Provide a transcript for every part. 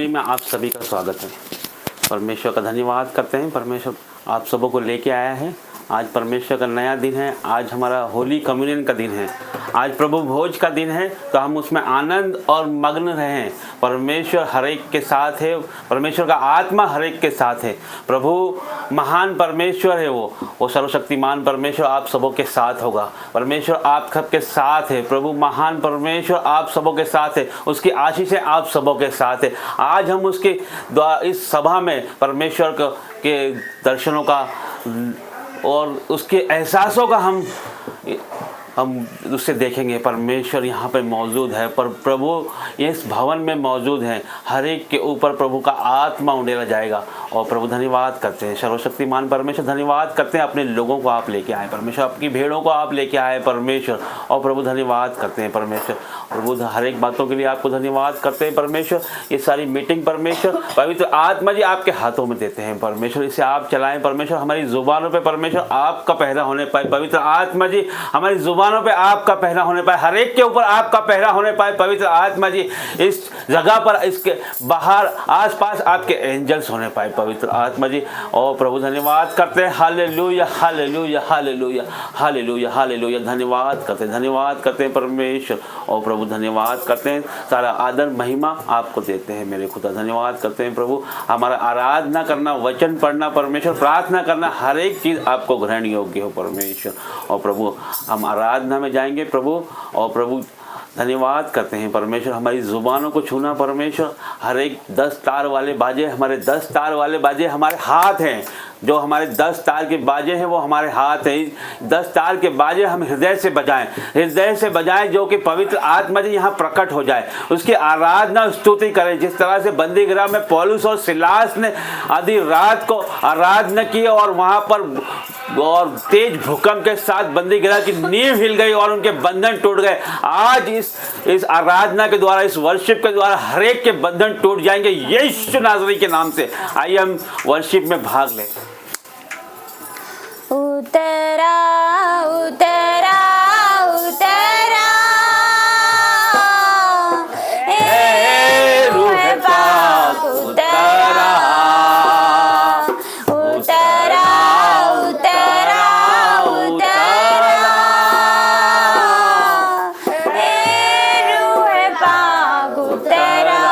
मंडली में आप सभी का स्वागत है। परमेश्वर का धन्यवाद करते हैं। परमेश्वर आप सबों को लेके आया है। आज परमेश्वर का नया दिन है। आज हमारा होली कम्युनियन का दिन है। आज प्रभु भोज का दिन है, तो हम उसमें आनंद और मग्न रहें। परमेश्वर हर एक के साथ है। परमेश्वर का आत्मा हर एक के साथ है। प्रभु महान परमेश्वर है। वो सर्वशक्तिमान परमेश्वर आप सबों के साथ होगा। परमेश्वर आप सबके साथ है। प्रभु महान परमेश्वर आप सबों के साथ है। उसकी आशीषें आप सबों के साथ है। आज हम उसके इस सभा में परमेश्वर के दर्शनों का और उसके एहसासों का हम उससे देखेंगे। परमेश्वर यहाँ पे मौजूद है। पर प्रभु इस भवन में मौजूद है। हर एक के ऊपर प्रभु का आत्मा उंडेला जाएगा। और प्रभु धन्यवाद करते हैं। सर्वशक्तिमान परमेश्वर धन्यवाद करते हैं। अपने लोगों को आप लेके आए परमेश्वर। आपकी भेड़ों को आप लेके आए परमेश्वर। और प्रभु धन्यवाद करते हैं परमेश्वर। प्रभु हर एक बातों के लिए आपको धन्यवाद करते हैं परमेश्वर। ये सारी मीटिंग परमेश्वर पवित्र आत्मा जी आपके हाथों में देते हैं परमेश्वर। इसे आप चलाएं परमेश्वर। हमारी जुबानों पर परमेश्वर आपका पहरा होने पाए। पवित्र आत्मा जी हमारी जुबानों पे आपका पहरा होने पाए। हर एक के ऊपर आपका पहरा होने पाए। पवित्र आत्मा जी इस जगह पर इसके बाहर आसपास आपके एंजल्स होने पाए पवित्र आत्मा जी। और प्रभु धन्यवाद करते हैं। Hallelujah hallelujah hallelujah hallelujah hallelujah. धन्यवाद करते हैं परमेश्वर। और प्रभु धन्यवाद करते हैं। सारा आदर महिमा आपको देते हैं मेरे खुदा। धन्यवाद करते हैं प्रभु। हमारा आराधना करना, वचन पढ़ना परमेश्वर, प्रार्थना करना, हर एक चीज़ आपको ग्रहण योग्य हो परमेश्वर। और प्रभु हम आराधना में जाएंगे प्रभु। और प्रभु धन्यवाद करते हैं परमेश्वर। हमारी ज़ुबानों को छूना परमेश्वर। हर एक 10 तार वाले बाजे, हमारे 10 तार वाले बाजे हमारे हाथ हैं। जो हमारे 10 तार के बाजे हैं वो हमारे हाथ हैं। 10 तार के बाजे हम हृदय से बजाएं, जो कि पवित्र आत्मा जी यहाँ प्रकट हो जाए। उसकी आराधना स्तुति करें। जिस तरह से बंदी गृह में पौलुस और सिलास ने आधी रात को आराधना की और वहाँ पर और तेज भूकंप के साथ बंदी गृह की नींव हिल गई और उनके बंधन टूट गए। आज इस आराधना के द्वारा, इस वर्शिप के द्वारा हर एक के बंधन टूट जाएंगे यीशु नाज़री के नाम से। आइए हम वर्शिप में भाग लें। उतरा उतरा उतरा रूह पाक उतरा उतरा उतरा उतरा रूह पाक उतरा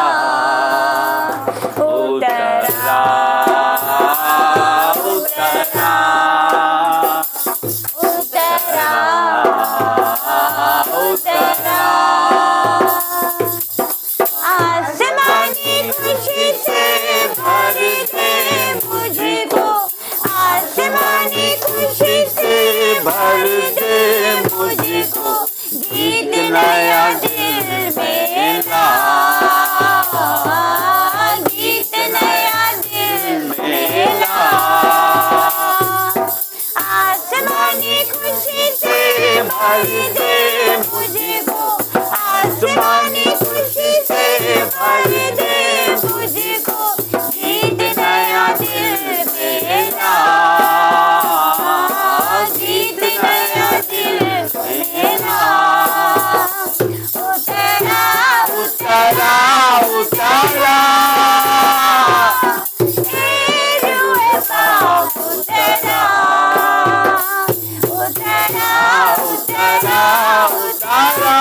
उतरा आसमानी खुशी से भर दे मुझको, आसमानी खुशी से भर दे मुझको, गीत नया दिल में ला, गीत नया दिल में ला। आसमानी खुशी से भर दे मुझको, आसमानी खुशी से भर दे मुझको, गीत नया दिल में ला, गीत नया दिल में ला। उतरा उतरा उतरा रूह पाक उतरा उतरा उतरा उतरा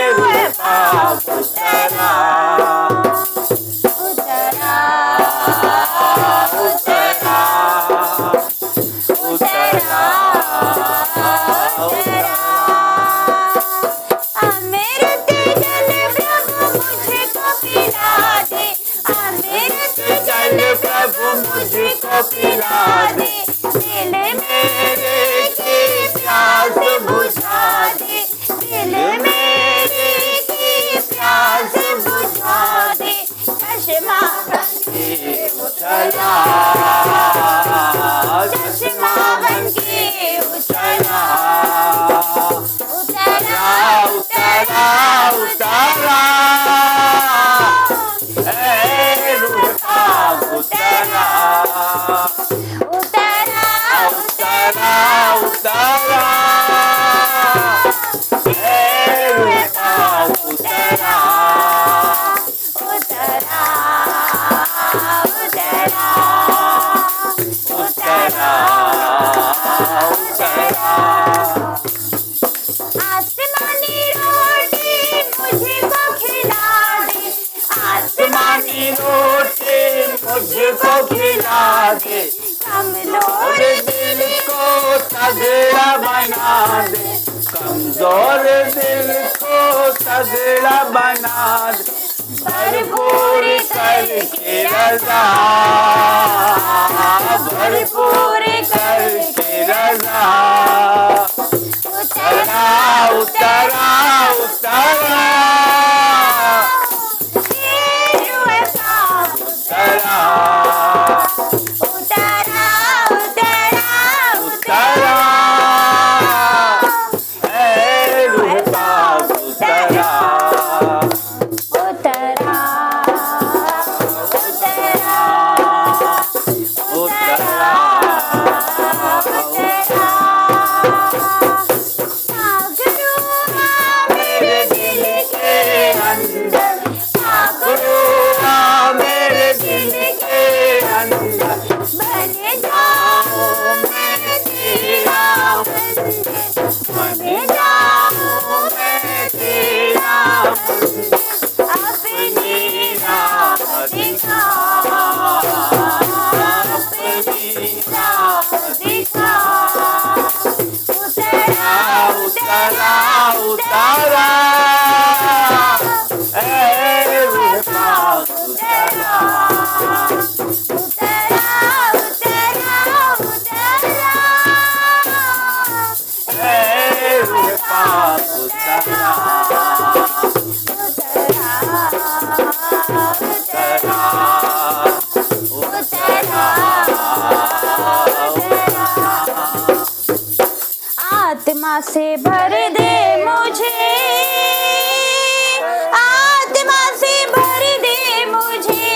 रूह पाक उतरा उतरा उतरा उतरा उतरा। अमृत जल प्रभु मुझको पिला दे, अमृत जल प्रभु मुझको पिला दे, दिल मेरे की प्यास बुझा दे, दिल मेरे की प्यास बुझा दे। चश्मा बनके उतरा, चश्मा बनके उतरा, उतरा उतरा उतरा रूह पाक उतरा उतरा उतरा उतरा रूह पाक उतरा दिल को खिला दे, कमजोर दिल को तगड़ा बना दे, कमजोर दिल को तगड़ा बना दे, भरपूर करके रज़ा, भरपूर करके रज़ा। उतरा उतरा उतरा तेरे पाप उतरा उतरा उतरा उतरा, ऐ रूह पाक उतरा उतरा उतरा मेरे दिल के अंदर, गुरुआ मेरे दिल के अंदर, बन जाऊं मैं तेरा बन जाऊं मैं तेरा अपनी राह दिखा, अपनी राह दिखा। उतरा उतरा उतरा, ऐ रूह पाक उतरा, उतरा उतरा उतरा ऐ रूह पाक उतरा, आत्मा से भर दे मुझे, आत्मा से भर दे मुझे,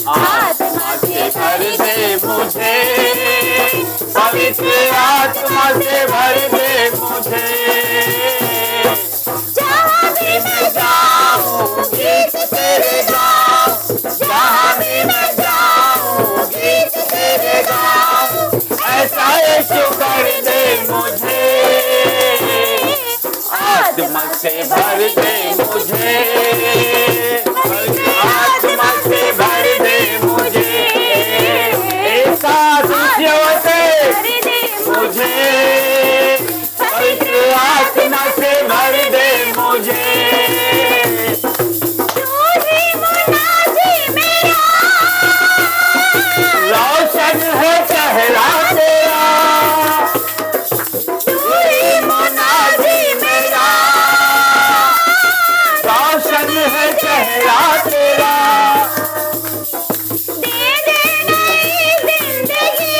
आत्मा से भर दे मुझे, पवित्र आत्मा से भर दे मुझे, जहाँ भी मैं जाऊँ गीत तेरे गाऊँ, जहाँ भी मैं जाऊँ गीत तेरे गाऊँ। ऐसा यीशु कर दे मुझे, आत्मा से भर दे मुझे, आत्मा से भर दे मुझे, एक साथ ऊँचियों से मुझे, पवित्र आत्मा से भर दे मुझे, तू ही मुनाजी मेरा, रोशन है चेहरा तेरा, तू ही मुनाजी मेरा, रोशन है चेहरा तेरा, दे दे नई जिंदगी,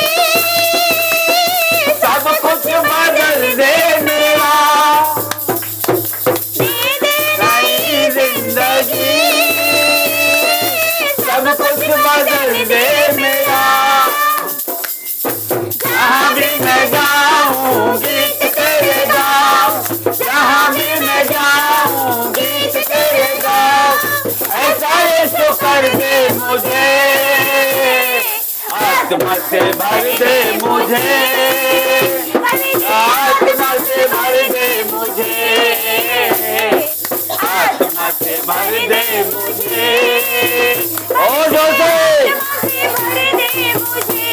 सब कुछ बदल दे मेरा, दे दे नई जिंदगी, सब कुछ बदल दे मेरा, जहाँ भी मैं जाऊँ गीत तेरे गाऊँ, जहाँ भी मैं जाऊँ गीत तेरे गाऊँ, ऐसा यीशु कर दे मुझे, आत्मा से भर दे मुझे, आत्मा से भर दे मुझे, आत्मा से भर दे मुझे, और जोर से भर दे मुझे,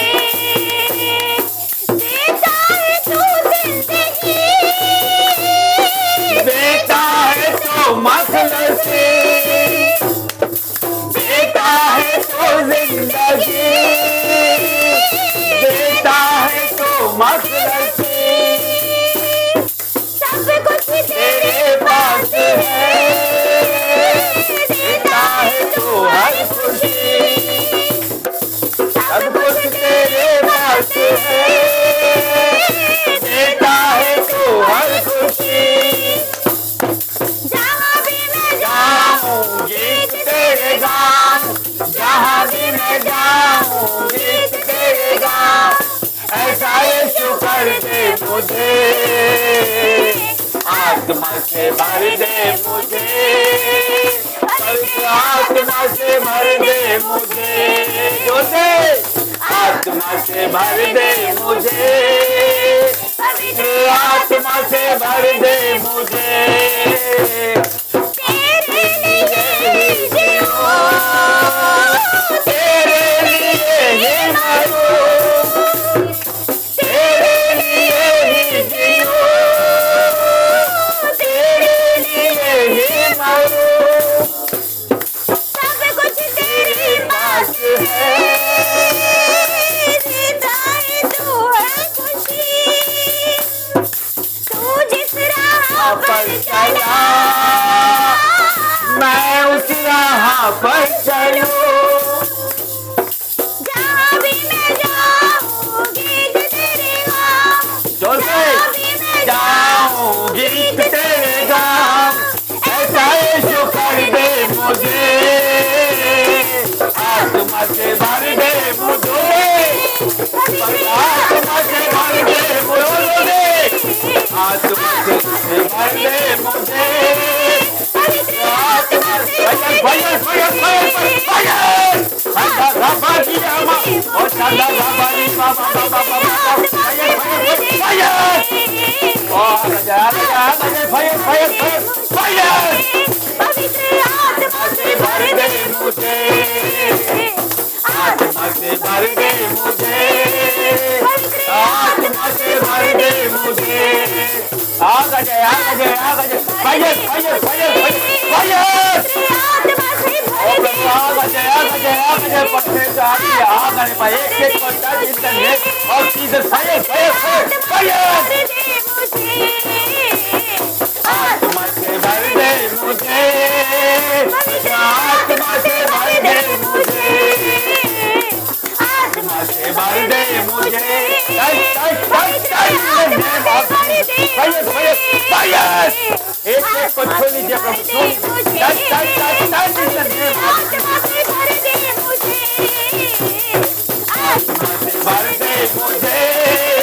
देता है तू जिंदगी, देता है तो मतलब से, देता है तो जिंदगी, देता है तो मतलब से, सब कुछ तेरे पास है, देता है तो हर खुशी, सब कुछ तेरे पास है, देता है तो हर खुशी, जहाँ भी मैं जाऊँ गीत तेरे गाऊँ, जहाँ भी मैं जाऊँ गीत तेरे गाऊँ, ऐसा यीशु कर दे मुझे, आत्मा से भर दे मुझे, पवित्र आत्मा से भर दे मुझे, जो दे आत्मा से भर दे मुझे, पवित्र आत्मा से भर दे मुझे, तेरे लिए ही जीऊँ, आत्मा से भर दे मुझे, आत्मा से भर दे मुझे। आग आ जाए, आग आ जाए, आग आ जाए, फायर फायर फायर फायर। ओ प्रभु आग आ जाए, आग आ जाए, आग आ जाए, पत्ते से आ रही है आग आने पाए, एक पत्ता जिसका नेक और सीधे फायर फायर फायर फायर। आत्मा से भर दे मुझे, आत्मा से भर दे मुझे, आत्मा से भर दे मुझे। Fire fire fire. एक को छू लीजिए प्रभु, छू लीजिए। आत्मा से भर दे मुझे,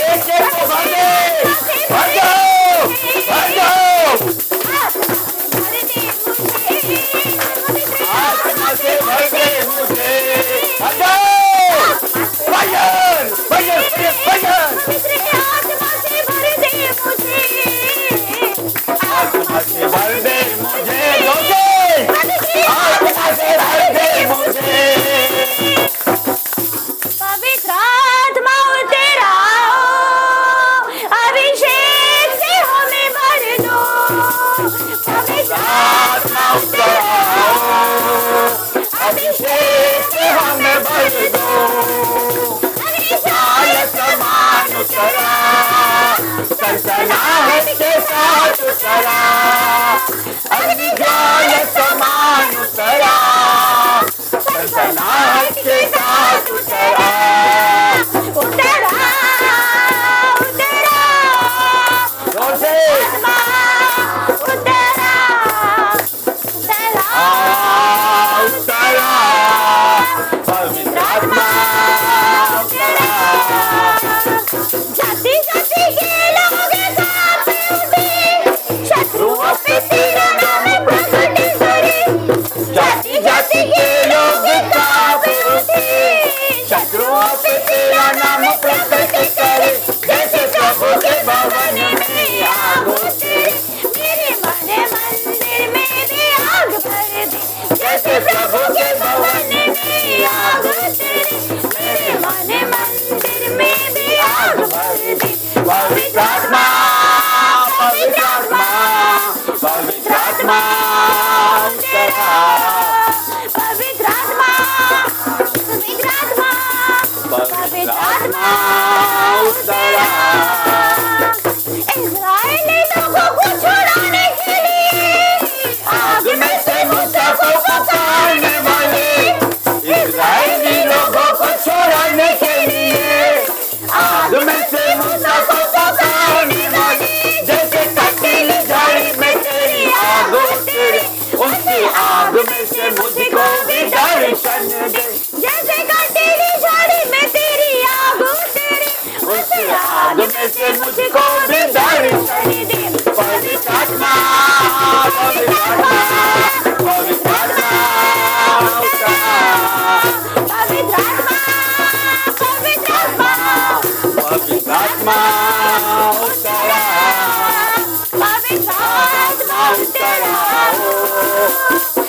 एक को भर दे, भर दो, भर दो। आत्मा से भर दे मुझे, भर दो। Fire fire fire fire. आत्मा से भर दे मुझे, जोसे आत्मा से भर दे मुझे। पवित्र आत्मा उतर आओ, अभिषेक से हमें भर दो। पवित्र आत्मा उतर आओ, अभिषेक से हमें भर दो। जाल समान उतरा, सनसनाहट के साथ उतरा, अग्निज्वाल समान उतरा, सनसनाहट के साथ उतरा। उतरा उतरा जोर से उतरा उतरा उतरा, पवित्र आत्मा उतरा। जाति जाति के लोग कांपे उठे, शत्रुओं पे तेरा नाम प्रकट करे। जाति जाति के लोग कांपे उठे, शत्रुओं पे तेरा नाम प्रकट करे। जैसे प्रभु के भवन में आग उठे, मेरे मन मंदिर में भी आग भर दे। जैसे प्रभु के भवन में आग उठे, मेरे मन मंदिर में भी आग भर दे। पवित्र आत्मा, पवित्र आत्मा, पवित्र आत्मा उतरा, पवित्र आत्मा, पवित्र आत्मा, पवित्र आत्मा उतरा। इस्राएली लोगों को छुड़ाने के लिए आग में से मूसा को पुकारने वाले, इस्राएली लोगों को छुड़ाने के लिए आग में से मूसा को पुकारने वाले। जैसे कंदील झाड़ी में तेरी आग उतरे, उसी आग में से मुझको भी दर्शन दे। जैसे कंदीली झाड़ी में तेरी आग उतरे, उस आग में से मुझको भी दर्शन दे। पवित्र आत्मा, पवित्र आत्मा, पवित्र आत्मा उतरा, पवित्र आत्मा, पवित्र आत्मा, पवित्र आत्मा उतरा, पवित्र आत्मा उतरा।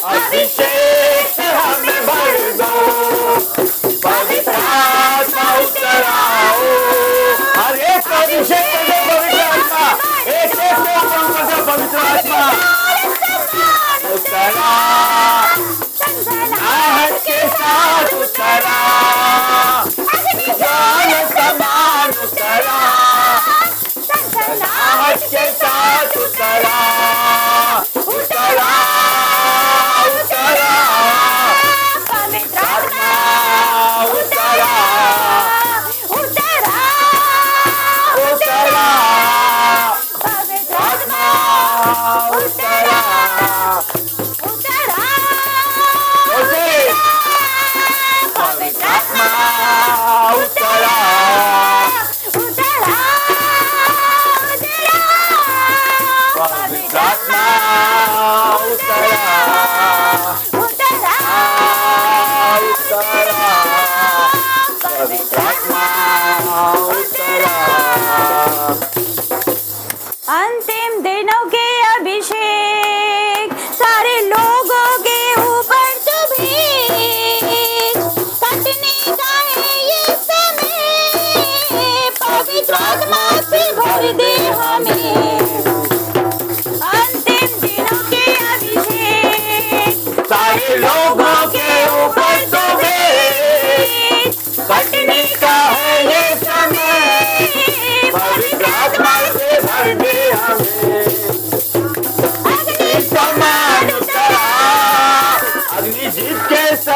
अभिषेक से हमें भर दो, पवित्र आत्मा उतरा। हर एक को अभिषेक कर दो पवित्र आत्मा, एक एक को कम कर दो पवित्र आत्मा उतरा, आहट के साथ उतरा, ज्वाल समान उतरा, आहट के साथ उतरा, उतरा, उतरा, पवित्र आत्मा, उतरा, उतरा, उतरा, पवित्र आत्मा, उतरा, उतरा, उतरा, पवित्र आत्मा,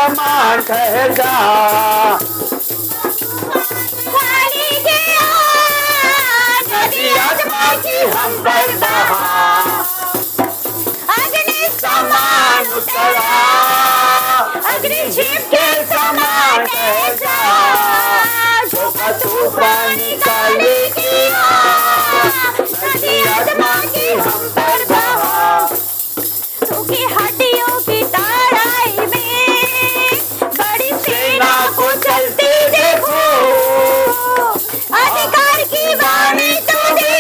समान ठहर जा। पानी के नदी आत्मा की हम पर बहा, अग्नि समान उतरा, अग्नि झीप के समान ठहर जा। झोंका तूफान निकाले किया, नदी आत्मा की हम पर बहा। सूखी हड्डियों की तराई में बड़ी सेना को चलते देखो, अधिकार की वाणी तो दे,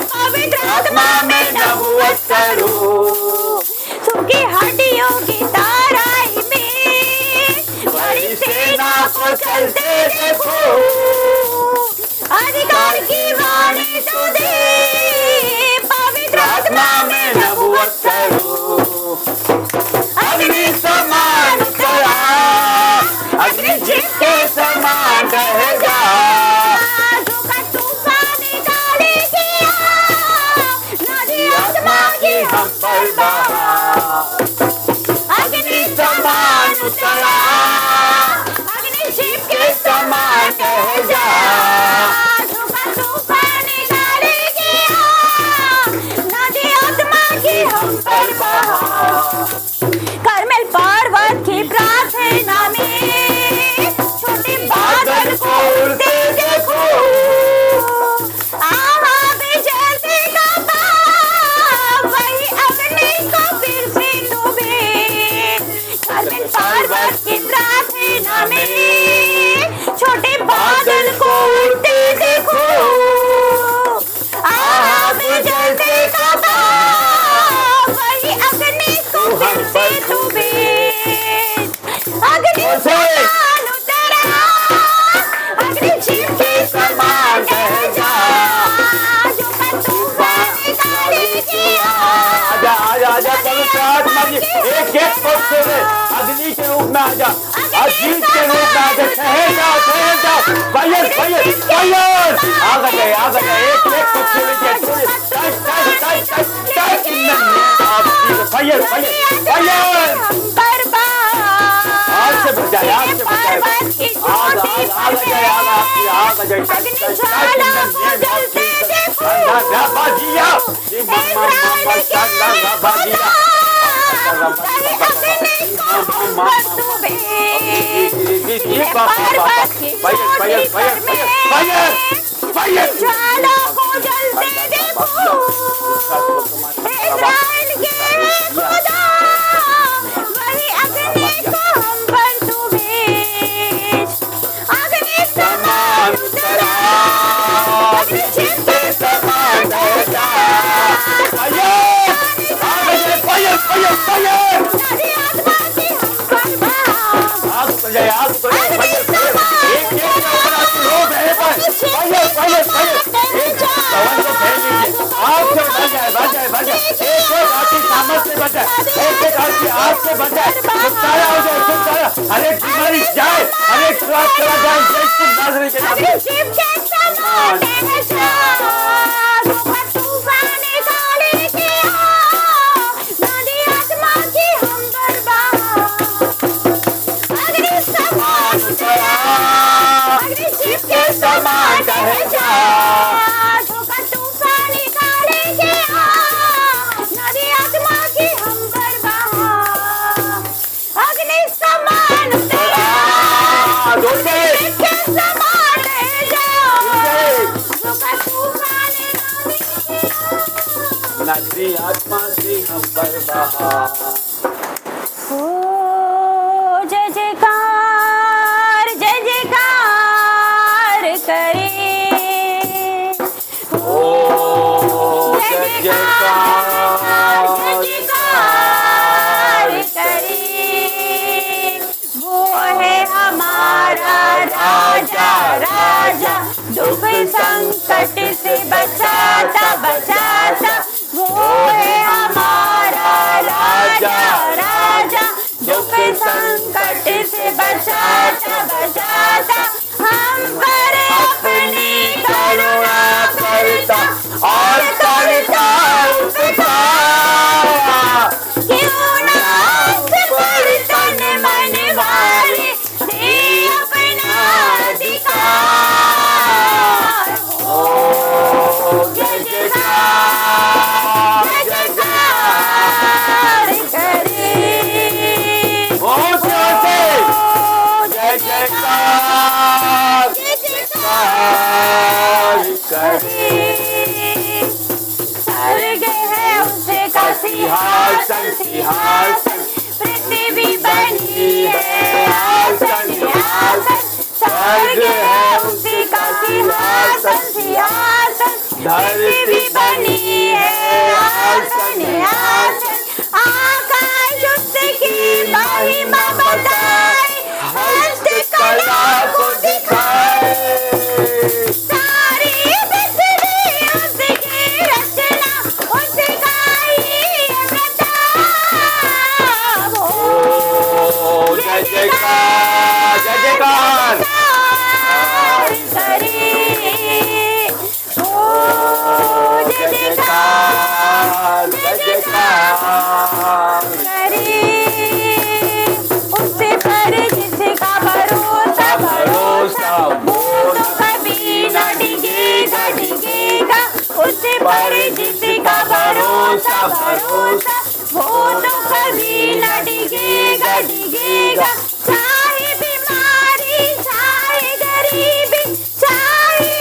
पवित्र आत्मा में नबूवत करो। सूखी हड्डियों की तराई में बड़ी सेना को चलते देखो, अधिकार की वाणी तो दे, पवित्र आत्मा में नबूवत करो। अग्नि समान उतरा, अग्नि झीप के समान ठहर जा। झोंका तूफान निकाले किया, नदी आत्मा की हम पर बहा, अग्नि समान उतरा, अग्नि झीप के समान ठहर जा। झोंका तूफान निकाले किया, नदी आत्मा की हम पर बहा। करमेल पर्वत की प्रार्थना में छोटे बादल को उड़ते देखो, आहा भी जैसे कांपा, वही अग्नि को फिर से डूबे। करमेल पर्वत की प्रार्थना में छोटे बादल को उड़ते देखो, आहा भी जैसे कांपा, वही अग्नि को फिर से डूबे। अग्नि समान उतरा, अग्नि झीप के समान ठहर जा। झोंका तूफान निकाले किया, आजा आजा आजा पवित्र आत्मा की एक एक पक्ष में अग्नि के रूप में आजा, अजीत के रूप में आजा। ठहर जा फायर फायर फायर। आ गए एक एक पक्ष में touch in the name of Jesus. Fire fire fire. आग से बच जाए, आग से बच जाए। आ गए ज्वाला को जलते देखो, इज़राइल के खुदा, वही अग्नि को हम पर तू भेज। अग्नि समान उतरा, अग्नि झीप के समान ठहर जा। नदी आत्मा की हम पर बहा, हरेक बीमारी जाए, हरेक स्वास्थ्य चला जाए, यीशु नाज़रेती के नाम में। शिव के समान ठहर जा। झोंका तूफान निकाले किया, नदी आत्मा की हम पर बहा, अग्नि समान उतरा, अग्नि शिव के समान ठहर जा। झोंका तूफान निकाले किया, नदी आत्मा की हम पर बहा, अग्नि समान उतरा, शिव के समान ठहर जा। झोंका तूफान निकाले किया, नदी आत्मा से हम पर बहा। ओ जय जयकार करे, ओ जय जयकार करे, वो है हमारा राजा राजा, दुख संकट से बचाता बचाता, वो है हमारा राजा जयकार जय जयकार करे ओ जय जयकार जय जयकार करे उससे पर जिसका भरोसा भरोसा वो तो कभी न डिगेगा डिगेगा उससे पर जिसका भरोसा भरोसा वो तो कभी न डिगेगा डिगेगा चाहे बीमारी चाहे गरीबी चाहे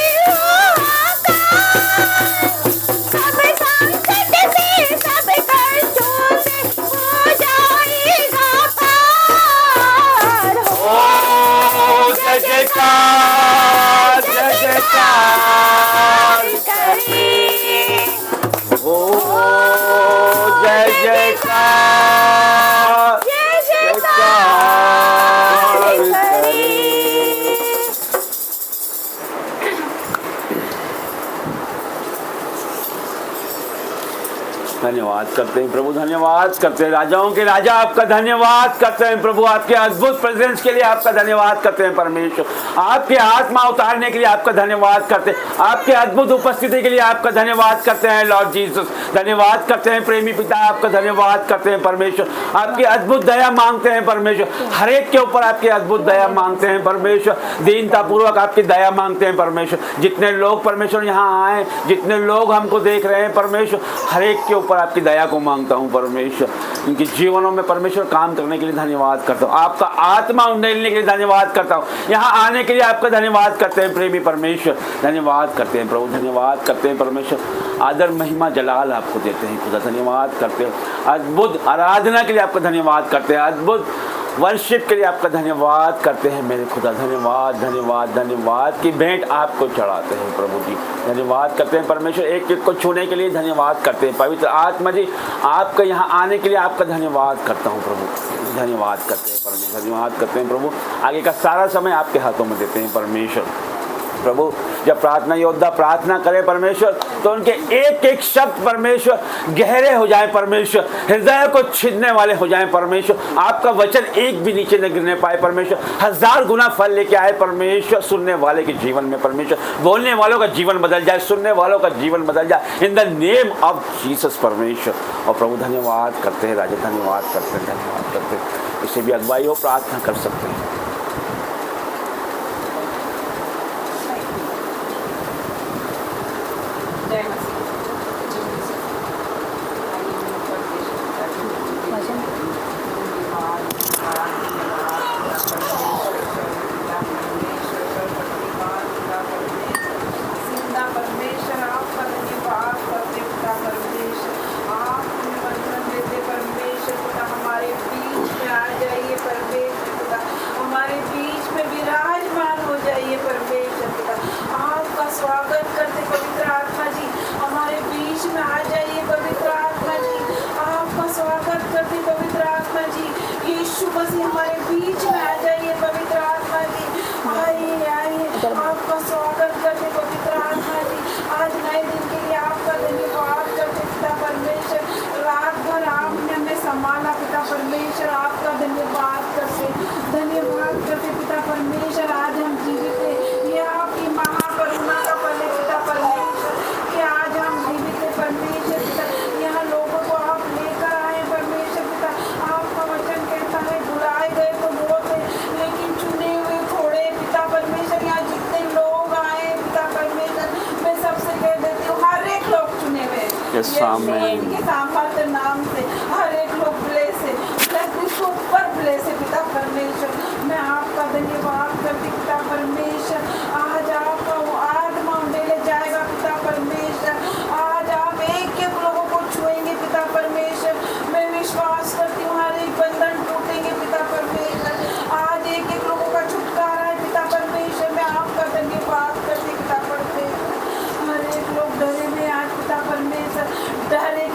सब संकट से सब कष्टों से हो जाएगा पार ओ जय जयकार जय जयकार करे ओ जय जयकार जय जयकार करे धन्यवाद करते हैं प्रभु, धन्यवाद करते हैं राजाओं के राजा, आपका धन्यवाद करते हैं प्रभु, आपके अद्भुत प्रेजेंस के लिए आपका धन्यवाद करते हैं परमेश्वर, आपके आत्मा उतारने के लिए आपका धन्यवाद करते हैं, आपके अद्भुत उपस्थिति के लिए आपका धन्यवाद करते हैं लॉर्ड जीसस। धन्यवाद करते हैं प्रेमी पिता, आपका धन्यवाद करते हैं परमेश्वर, आपकी अद्भुत दया मांगते हैं परमेश्वर, हर एक के ऊपर आपकी अद्भुत दया मांगते हैं परमेश्वर, दीनता पूर्वक आपकी दया मांगते हैं परमेश्वर। जितने लोग परमेश्वर यहाँ आए, जितने लोग हमको देख रहे हैं परमेश्वर, हर एक के ऊपर आपकी दया को मांगता हूँ परमेश्वर, इनके जीवनों में परमेश्वर काम करने के लिए धन्यवाद करता हूँ, आपका आत्मा उंडेलने के लिए धन्यवाद करता हूँ, यहाँ आने के लिए आपका धन्यवाद करते हैं प्रेमी परमेश्वर, धन्यवाद करते हैं प्रभु, धन्यवाद करते हैं परमेश्वर, आदर महिमा जलाल आपको देते हैं खुदा, धन्यवाद करते हैं, अद्भुत आराधना के लिए आपका धन्यवाद करते हैं, अद्भुत वर्शिप के लिए आपका धन्यवाद करते हैं मेरे खुदा, धन्यवाद धन्यवाद धन्यवाद की भेंट आपको चढ़ाते हैं प्रभु जी, धन्यवाद करते हैं परमेश्वर, एक एक को छूने के लिए धन्यवाद करते हैं पवित्र आत्मा जी, आपका यहाँ आने के लिए आपका धन्यवाद करता हूँ प्रभु, धन्यवाद करते हैं परमेश्वर, धन्यवाद करते हैं प्रभु, आगे का सारा समय आपके हाथों में देते हैं परमेश्वर। प्रभु जब प्रार्थना योद्धा प्रार्थना करे परमेश्वर, तो उनके एक एक शब्द परमेश्वर गहरे हो जाए परमेश्वर, हृदय को छीनने वाले हो जाए परमेश्वर, आपका वचन एक भी नीचे न गिरने पाए परमेश्वर, 1000 गुना फल लेके आए परमेश्वर सुनने वाले के जीवन में परमेश्वर, बोलने वालों का जीवन बदल जाए, सुनने वालों का जीवन बदल जाए, in the name of Jesus परमेश्वर। और प्रभु धन्यवाद करते हैं राजा, धन्यवाद करते हैं, धन्यवाद करते हैं, इससे भी अगुवाई हो प्रार्थना कर सकते हैं। इनके सामर्थ्य नाम से हर एक लोग ब्लेस है, सुपर ब्लेस है पिता परमेश्वर। मैं आपका धन्यवाद करती पिता परमेश्वर, आज आपका वो आत्मा उंडेले जाएगा पिता परमेश्वर, आज आप एक एक लोगों को छुएंगे पिता परमेश्वर। मैं विश्वास करती हूँ हर एक बंधन टूटेंगे पिता परमेश्वर, आज एक एक लोगों का छुटकारा है पिता परमेश्वर। मैं आपका धन्यवाद करती पिता परमेश्वर। हर एक लोग डरे में आज पिता परमेश्वर, डर एक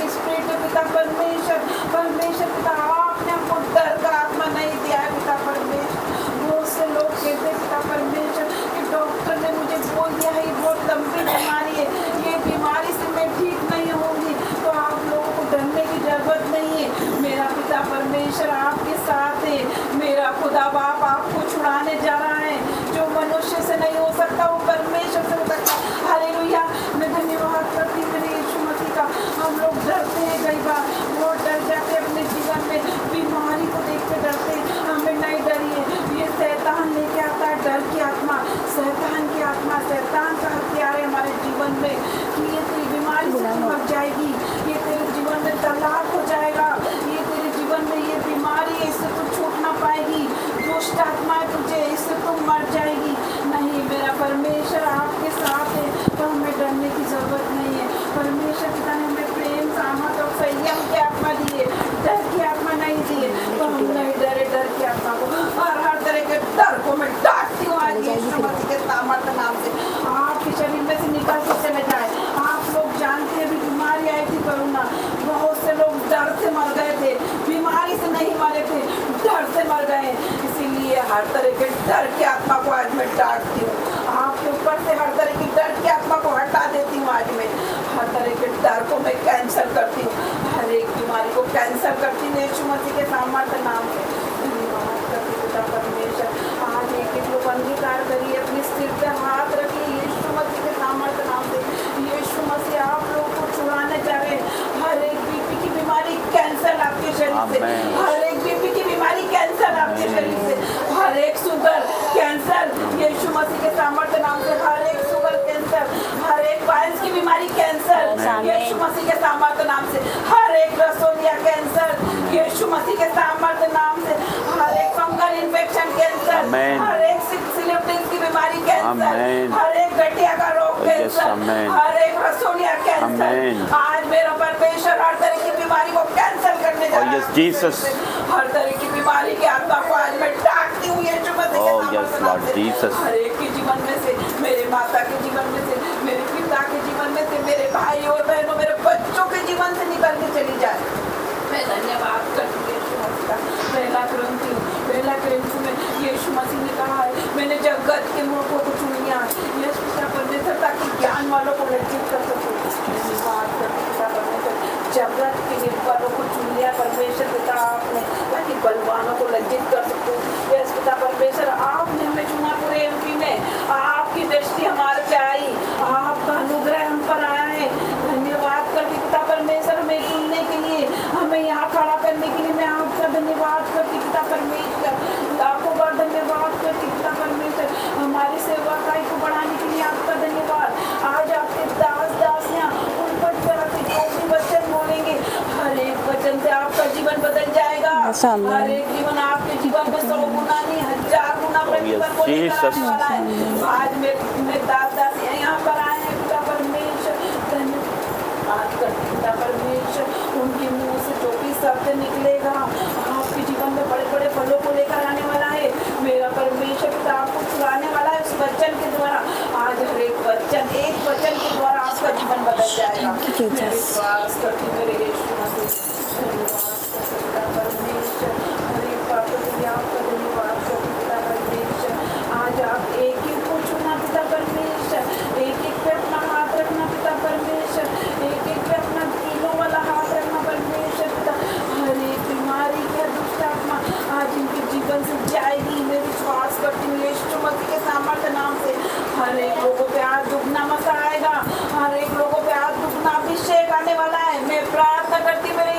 तुझे ये बीमारी है, इससे तू छूट ना पाएगी। दुष्ट आत्मा है तुझे, इससे तू मर जाएगी। नहीं, मेरा परमेश्वर आपके साथ है, तो हमें डरने की जरूरत नहीं है। परमेश्वर पिता ने हमें प्रेम, सामर्थ और संयम की आत्मा दी है, डर की आत्मा नहीं दी है। तो हम नहीं डरे डर की आत्मा को, और हर तरह के डर को मैं डांटती हूँ आज यीशु मसीह के सामर्थ नाम से। आपके शरीर में से निकल के चले जाए। आप लोग जानते हैं, अभी बीमारी आई थी कोरोना, बहुत से लोग डर से मर गए थे। बीमारी से नहीं मरे थे, डर से मर गए। इसीलिए हर तरह के डर की आत्मा को आज मैं डांटती हूँ। आपके ऊपर से हर तरह की डर की आत्मा को हटा देती हूँ। आज मैं हर तरह के डर को मैं कैंसिल करती हूँ, हर एक बीमारी को कैंसिल करती हूँ यीशु मसीह के सामर्थ नाम से। धन्यवाद करती पिता परमेश्वर। आज एक एक लोग अंगीकार करिए, अपने सिर पे हाथ रखिए यीशु मसीह के सामर्थ नाम से। यीशु मसीह आप लोगों को छुड़ाने जा रहे हैं। हर एक बीपी की बीमारी कैंसर आपके शरीर से, हर एक बीपी की बीमारी कैंसर आपके शरीर से, हर एक शुगर कैंसर यीशु मसीह के सामर्थ नाम से, हर एक शुगर कैंसर, हर एक पाइल्स की बीमारी कैंसर यीशु मसीह के सामर्थ नाम से, हर एक रसोलिया कैंसर यीशु मसीह के सामर्थ नाम से, हर एक फंगल इन्फेक्शन कैंसर, हर एक सिलिप्टिंग की बीमारी कैंसर, हर एक गठिया का रोग कैंसर, हर एक रसोलिया कैंसर। आज मेरा परमेश्वर हर तरह की बीमारी को कैंसिल करने जा रहा है। हर तरह की बीमारी के आत्मा को आज मैं डांटती हूँ यीशु मसीह के नाम से। हर एक के जीवन में से, मेरे माता के जीवन में से, मेरे पिता के जीवन में से, मेरे भाई और बहनों, मेरे बच्चों के जीवन से निकल के चली जाए। मैं धन्यवाद करती हूँ यीशु मसीह का। पहला क्रंथी में यीशु मसीह ने कहा है, मैंने जगत के मूर्खों को चुन लिया यीशु पिता परमेश्वर, ताकि ज्ञान वालों को लज्जित कर सकूं। धन्यवाद करती हूँ पिता परमेश्वर, जगत के निर्बलों को चुन लिया परमेश्वर पिता आपने, ताकि बलवानों को लज्जित कर सकूं। यीशु पिता परमेश्वर, आपने हमें चुना पूरे एमपी में, आपकी दृष्टि हमारे पे आई, आपका अनुग्रह हम पर आया है। धन्यवाद करती पिता परमेश्वर, हमें चुनने के लिए, हमें यहाँ खड़ा करने के लिए मैं आपका धन्यवाद करती पिता परमेश्वर। लाखों बार धन्यवाद करती पिता परमेश्वर, हमारी सेवकाई को बढ़ाने के लिए आपका धन्यवाद। आज आपके दास दासियाँ उन पर जो भी वचन बोलेंगे, हर एक वचन से आपका जीवन बदल जाएगा। हर एक जीवन आपके जीवन में 100 गुना नहीं 1000 गुना प्रतिफल को लेकर आने वाला है। आज मेरे दास दासियाँ यहाँ पर आए हैं पिता परमेश्वर, धन्यवाद करती पिता परमेश्वर, उनके मुंह से जो भी शब्द निकलेगा आपके जीवन में बड़े बड़े फलों को लेकर आने वाला है। मेरा परमेश्वर पिता आपको छुड़ाने वाला है उस वचन के द्वारा। आज हर एक वचन के द्वारा आपका जीवन बदल जाएगा। मैं विश्वास करती हूँ मेरे यीशु मसीह। धन्यवाद करती पिता परमेश्वर, हर एक बातों के लिए आपका धन्यवाद करती पिता परमेश्वर। आज आप एक एक को चुना पिता परमेश्वर, एक एक पे अपना हाथ रखना पिता परमेश्वर, एक एक पे अपना तीनों वाला हाथ रखना परमेश्वर पिता। हर एक बीमारी का दुष्ट आत्मा आज इनके जीवन से जाएगी। मैं विश्वास करती हूँ यीशु मसीह के सामर्थ नाम से। हर एक लोगों पे आज दुगना मसा आएगा, हर एक लोगों पे आज दुगना अभिषेक आने वाला है। मैं प्रार्थना करती हूँ मेरे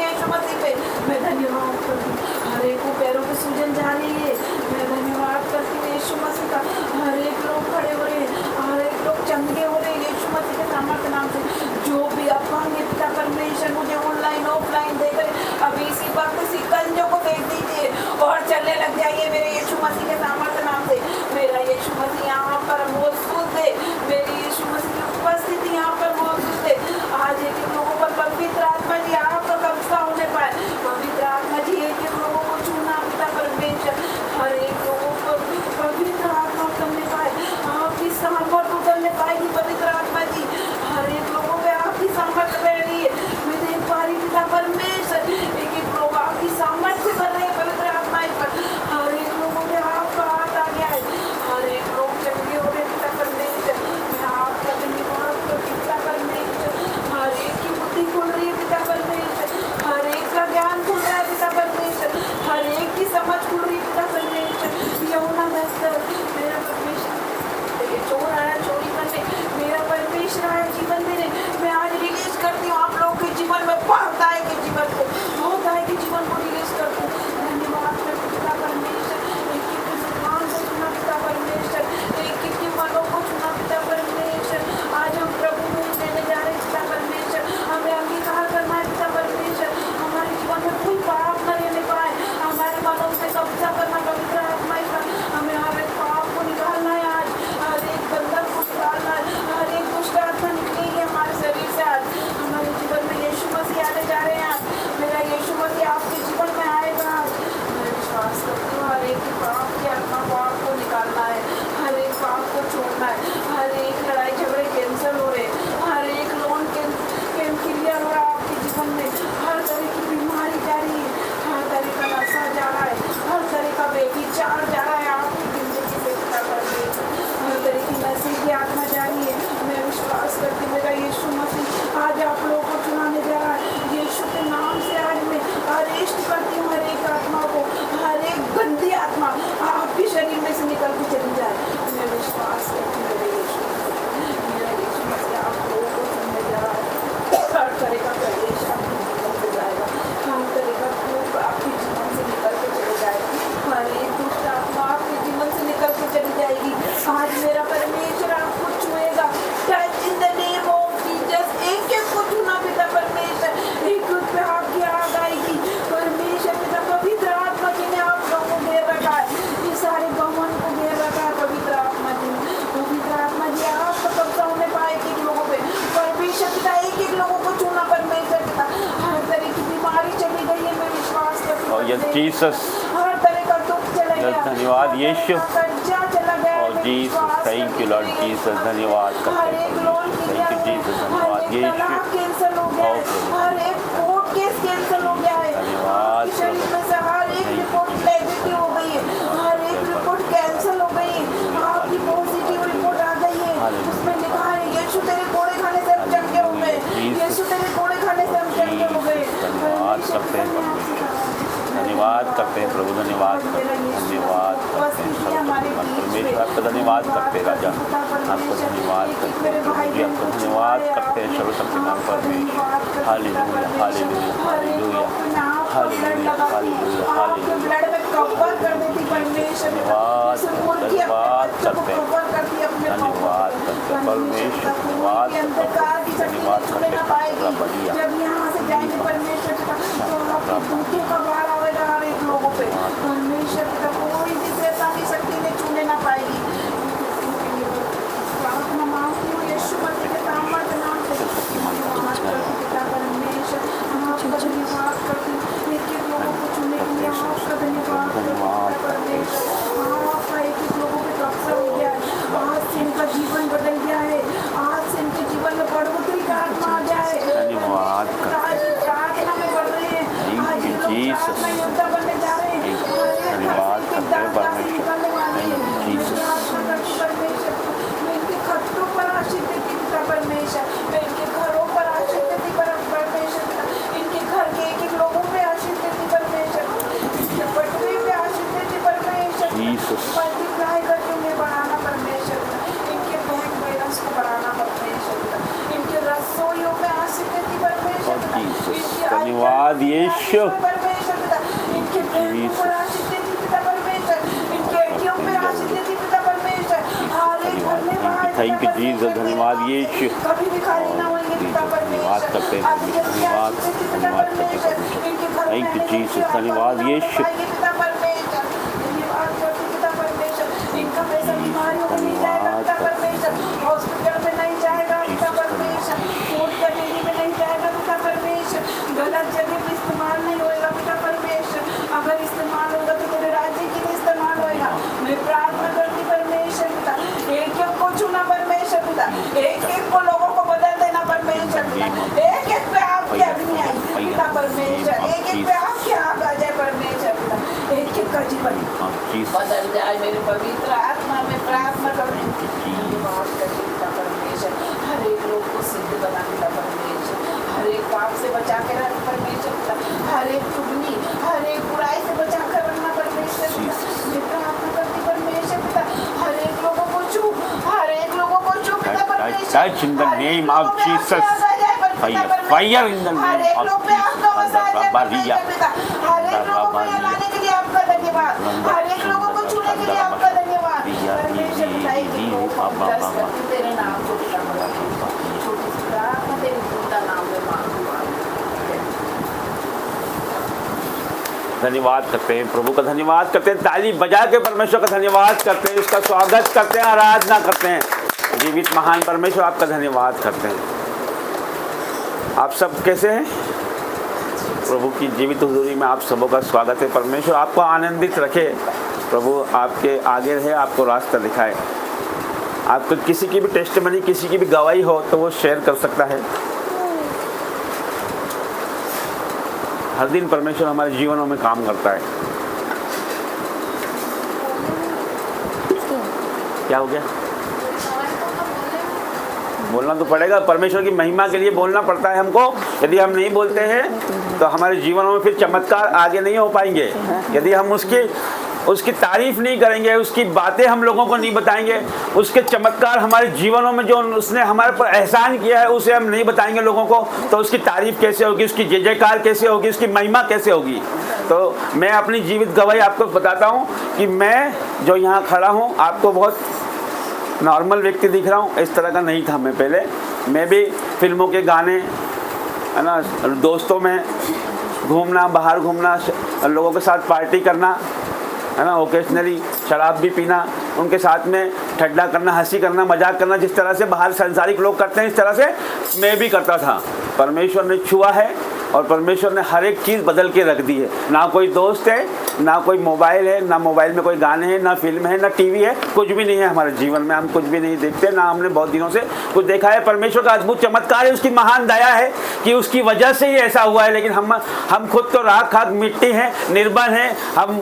जीसस। हर तरह का दुख चला गया। धन्यवाद यीशु। कर्जा चला गया। और Jesus, thank you Lord Jesus, धन्यवाद करते हर एक लोन हैं। क्लियर थैंक यू है। जीसस, हर धन्यवाद एक तलाक यीशु। कैंसिल हो गया है। ओके। हर एक कोर्ट केस कैंसिल हो गया है। धन्यवाद आपके शरीर में से हर एक रिपोर्ट नेगेटिव हो गई है। हर एक रिपोर्ट कैंसिल हो गई है। आपकी पॉजिटिव रिपोर्ट आ गई है। उसमें लिखा है यीशु तेरे कोड़े खाने से हम चंगे हो गए। यीशु तेरे कोड़े खाने से हम चंगे हो गए। धन्यवाद करते हैं धन्यवाद करते हैं प्रभु, धन्यवाद धन्यवाद करते हैं परमेश्वर, आपका धन्यवाद करते हैं राजा, आपको धन्यवाद करते हैं प्रभु जी, आपको धन्यवाद करते हैं सर्वशक्तिमान परमेश्वर। Hallelujah hallelujah hallelujah hallelujah hallelujah hallelujah. Blood में कवर कर देती परमेश्वर। धन्यवाद धन्यवाद करते हैं धन्यवाद करते हैं परमेश्वर, धन्यवाद अंधकार की शक्ति धन्यवाद छूने ना पाएगी। बढ़िया जब यहाँ से जाएंगे परमेश्वर तो आपकी दूतों का बाढ़ आएगा हर एक लोगों पे। परमेश्वर का कोई भी शैतानी शक्ति ने छूने ना पाएगी। प्रार्थना मांगती हूँ यीशु मसीह के सामर्थ्य नाम से। धन्यवाद करती पिता परमेश्वर, हम आपका धन्यवाद करते हैं। एक-एक लोगों को चुनने के लिए आपका धन्यवाद करते हैं परमेश्वर। आपका एक-एक लोगों पे कब्जा हो गया है। आज से इनका जीवन बदल गया है। आज से इनके जीवन में बढ़ोतरी का आत्मा आ गया है। धन्यवाद आज प्रार्थना में बढ़ रहे हैं। आज ये लोग प्रार्थना योद्धा बनने जा रहे हैं। धन्यवाद करते हैं परमेश्वर, थैंक यू जीसस। मैं इनके खतों पर आशीष देती पिता परमेश्वर। मैं इनके घरों पर आशीष देती परमेश्वर। इनके घर के एक-एक लोगों पे आशीष देती परमेश्वर। इनके बटवे पे आशीष देती परमेश्वर। जीसस। मल्टीप्लाई करके उन्हें बढ़ाना परमेश्वर। इनके बैंक बैलेंस को बढ़ाना परमेश्वर। इनके रसोइयों में आशीष देती परमेश्वर। जीसस, धन्यवाद यीशु। परमेश्वर पिता, इनके बैंकों पर आशीष देती पिता परमेश्वर। इनके एटीएम पे आशीष देती पिता परमेश्वर। हर एक घर में बाहर थैंक यू जीसस, धन्यवाद यीशु। कभी भी खाली ना होंगे पिता धन्यवाद परमेश्वर। करते हैं धन्यवाद धन्यवाद करते हैं, थैंक यू जीसस, धन्यवाद यीशु। पिता परमेश्वर, धन्यवाद करते पिता परमेश्वर। इनका पैसा बीमारियों में नहीं जाएगा पिता परमेश्वर। हॉस्पिटल में नहीं जाएगा पिता परमेश्वर। कोर्ट कचहरी में नहीं जाएगा पिता परमेश्वर। गलत जगह पे इस्तेमाल नहीं होएगा पिता परमेश्वर। अगर इस्तेमाल होगा तो तेरे राज्य के लिए इस्तेमाल होएगा। मैं प्रार्थना करती परमेश्वर पिता, एक-एक को चुना परमेश्वर पिता, एक-एक को लोगों को बदल देना परमेश्वर पिता। एक-एक पे आपकी अग्नि आई पिता परमेश्वर। एक-एक पे आपकी आग आ जाए परमेश्वर पिता। एक-एक का जीवन बदल जाए मेरे पवित्र आत्मा में प्रार्थना करती हूँ। धन्यवाद करती पिता परमेश्वर। हर एक लोग को सिद्ध बना पिता परमेश्वर। हर एक पाप से बचा के रख परमेश्वर पिता। हर एक चुगली, हर एक बुराई से बचा कर रखना परमेश्वर पिता। मैं प्रार्थना करती परमेश्वर पिता, हर एक लोगों को छू, हर एक लोगों को छू पिता परमेश्वर। Touch in the name of Jesus. Fire, fire in the her name एक of लोग पे आपका Jesus. वसा है Baria. परमेश्वर पिता। हर एक लोगों को यहाँ लाने के लिए आपका धन्यवाद। हर एक लोगों को छूने के लिए आपका धन्यवाद परमेश्वर पिता। एक एक लोगों को bless करती हूँ तेरे नाम को पिता परमेश्वर। छोटी सी प्रार्थना तेरे पिता नाम में मांगती हूँ। धन्यवाद करते हैं प्रभु का, धन्यवाद करते हैं, ताली बजा के परमेश्वर का धन्यवाद करते हैं, इसका स्वागत करते हैं, आराधना करते हैं। जीवित महान परमेश्वर आपका धन्यवाद करते हैं। आप सब कैसे हैं? प्रभु की जीवित हुजूरी में आप सबों का स्वागत है। परमेश्वर आपको आनंदित रखे, प्रभु आपके आगे रहे, आपको रास्ता दिखाए। आपको किसी की भी टेस्टमनी, किसी की भी गवाही हो तो वो शेयर कर सकता है। हर दिन परमेश्वर हमारे जीवनों में काम करता है। क्या हो गया? बोलना तो पड़ेगा, परमेश्वर की महिमा के लिए बोलना पड़ता है हमको। यदि हम नहीं बोलते हैं तो हमारे जीवनों में फिर चमत्कार आगे नहीं हो पाएंगे। यदि हम उसकी तारीफ नहीं करेंगे, उसकी बातें हम लोगों को नहीं बताएंगे, उसके चमत्कार हमारे जीवनों में जो उसने हमारे पर एहसान किया है उसे हम नहीं बताएंगे लोगों को, तो उसकी तारीफ कैसे होगी, उसकी जय जयकार कैसे होगी, उसकी महिमा कैसे होगी। तो मैं अपनी जीवित गवाही आपको बताता हूँ कि मैं जो यहाँ खड़ा हूँ, आपको बहुत नॉर्मल व्यक्ति दिख रहा हूँ, इस तरह का नहीं था मैं पहले। मैं भी फिल्मों के गाने, है ना, दोस्तों में घूमना, बाहर घूमना, लोगों के साथ पार्टी करना, है ना, ओकेजनली शराब भी पीना, उनके साथ में ठट्टा करना, हंसी करना, मजाक करना, जिस तरह से बाहर संसारिक लोग करते हैं इस तरह से मैं भी करता था। परमेश्वर ने छुआ है और परमेश्वर ने हर एक चीज़ बदल के रख दी है। ना कोई दोस्त है, ना कोई मोबाइल है, ना मोबाइल में कोई गाने हैं, ना फिल्म है, ना टीवी है, कुछ भी नहीं है हमारे जीवन में। हम कुछ भी नहीं देखते, ना हमने बहुत दिनों से कुछ देखा है। परमेश्वर का अद्भुत चमत्कार है, उसकी महान दया है कि उसकी वजह से ही ऐसा हुआ है। लेकिन हम खुद तो राख खाक मिट्टी हैं, निर्बल हैं, हम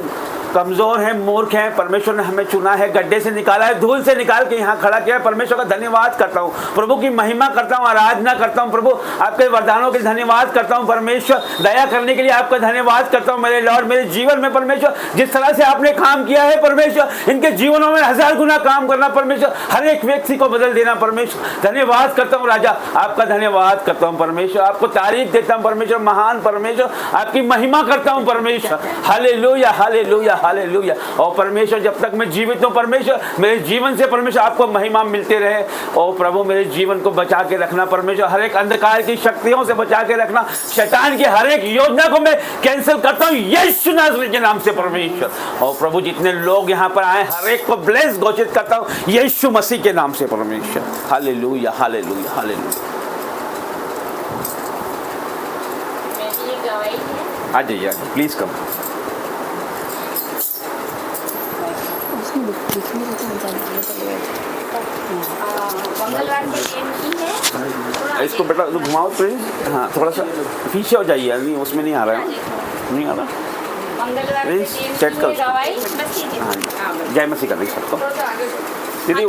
कमज़ोर हैं, मूर्ख हैं। परमेश्वर ने हमें चुना है, गड्ढे से निकाला है, धूल से निकाल के यहाँ खड़ा किया है। परमेश्वर का धन्यवाद करता हूँ, प्रभु की महिमा करता हूँ, आराधना करता हूँ। प्रभु आपके वरदानों के धन्यवाद करता हूँ। परमेश्वर दया करने के लिए आपका धन्यवाद करता हूँ मेरे लॉर्ड। मेरे जीवन में परमेश्वर जिस तरह से आपने काम किया है परमेश्वर, इनके जीवनों में 1000 गुना काम करना परमेश्वर, हर एक व्यक्ति को बदल देना परमेश्वर। धन्यवाद करता हूँ राजा, आपका धन्यवाद करता हूँ परमेश्वर, आपको तारीफ देता हूँ परमेश्वर, महान परमेश्वर, आपकी महिमा करता हूँ परमेश्वर। Hallelujah hallelujah hallelujah. और परमेश्वर जब तक मैं जीवित हूँ परमेश्वर, मेरे जीवन से परमेश्वर आपको महिमा मिलते रहे। ओ प्रभु मेरे जीवन को बचा के रखना परमेश्वर, हर एक अंधकार की शक्तियों से बचा के रखना। शैतान की हर एक योजना को मैं कैंसिल करता हूँ यीशु नाज़री के नाम से परमेश्वर। और प्रभु जितने लोग यहाँ पर आए हर एक को ब्लेस घोषित करता हूँ यीशु मसीह के नाम से परमेश्वर। Hallelujah hallelujah hallelujah. आ जाइए प्लीज कम। मंगलवार के दिन की है। इसको बेटा घुमाओ प्लीज। हाँ थोड़ा सा पीछे हो जाइए, नहीं उसमें नहीं आ रहा है, नहीं आ रहा। मंगलवार के दिन सेट करो। की गवाही बस कीजिए। हाँ जय मसीह कर रही सबको दीदी।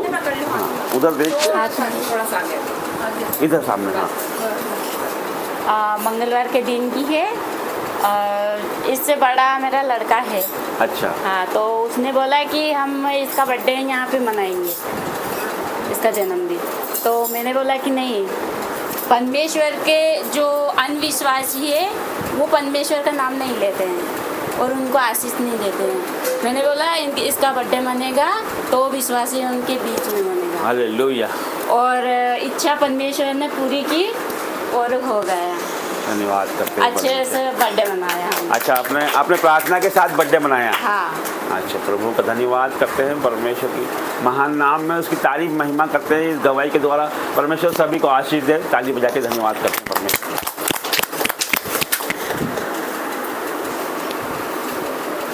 हाँ उधर देख, थोड़ा सा आगे। इधर सामने। हाँ मंगलवार के दिन की है। इससे बड़ा मेरा लड़का है। अच्छा। हाँ तो उसने बोला कि हम इसका बर्थडे यहाँ पे मनाएंगे, इसका जन्मदिन। तो मैंने बोला कि नहीं, परमेश्वर के जो अनविश्वासी है वो परमेश्वर का नाम नहीं लेते हैं और उनको आशीष नहीं देते हैं। मैंने बोला इसका बर्थडे मनेगा तो विश्वासी उनके बीच में मनेगा। हालेलुया। और इच्छा परमेश्वर ने पूरी की और हो गया। धन्यवाद करते हैं। अच्छे से बर्थडे मनाया हम। अच्छा आपने प्रार्थना के साथ बर्थडे मनाया। हाँ। अच्छा प्रभु का धन्यवाद करते हैं, परमेश्वर की महान नाम में उसकी तारीफ महिमा करते हैं। इस गवाही के द्वारा परमेश्वर सभी को आशीष दे। ताली बजा के धन्यवाद करते हैं परमेश्वर।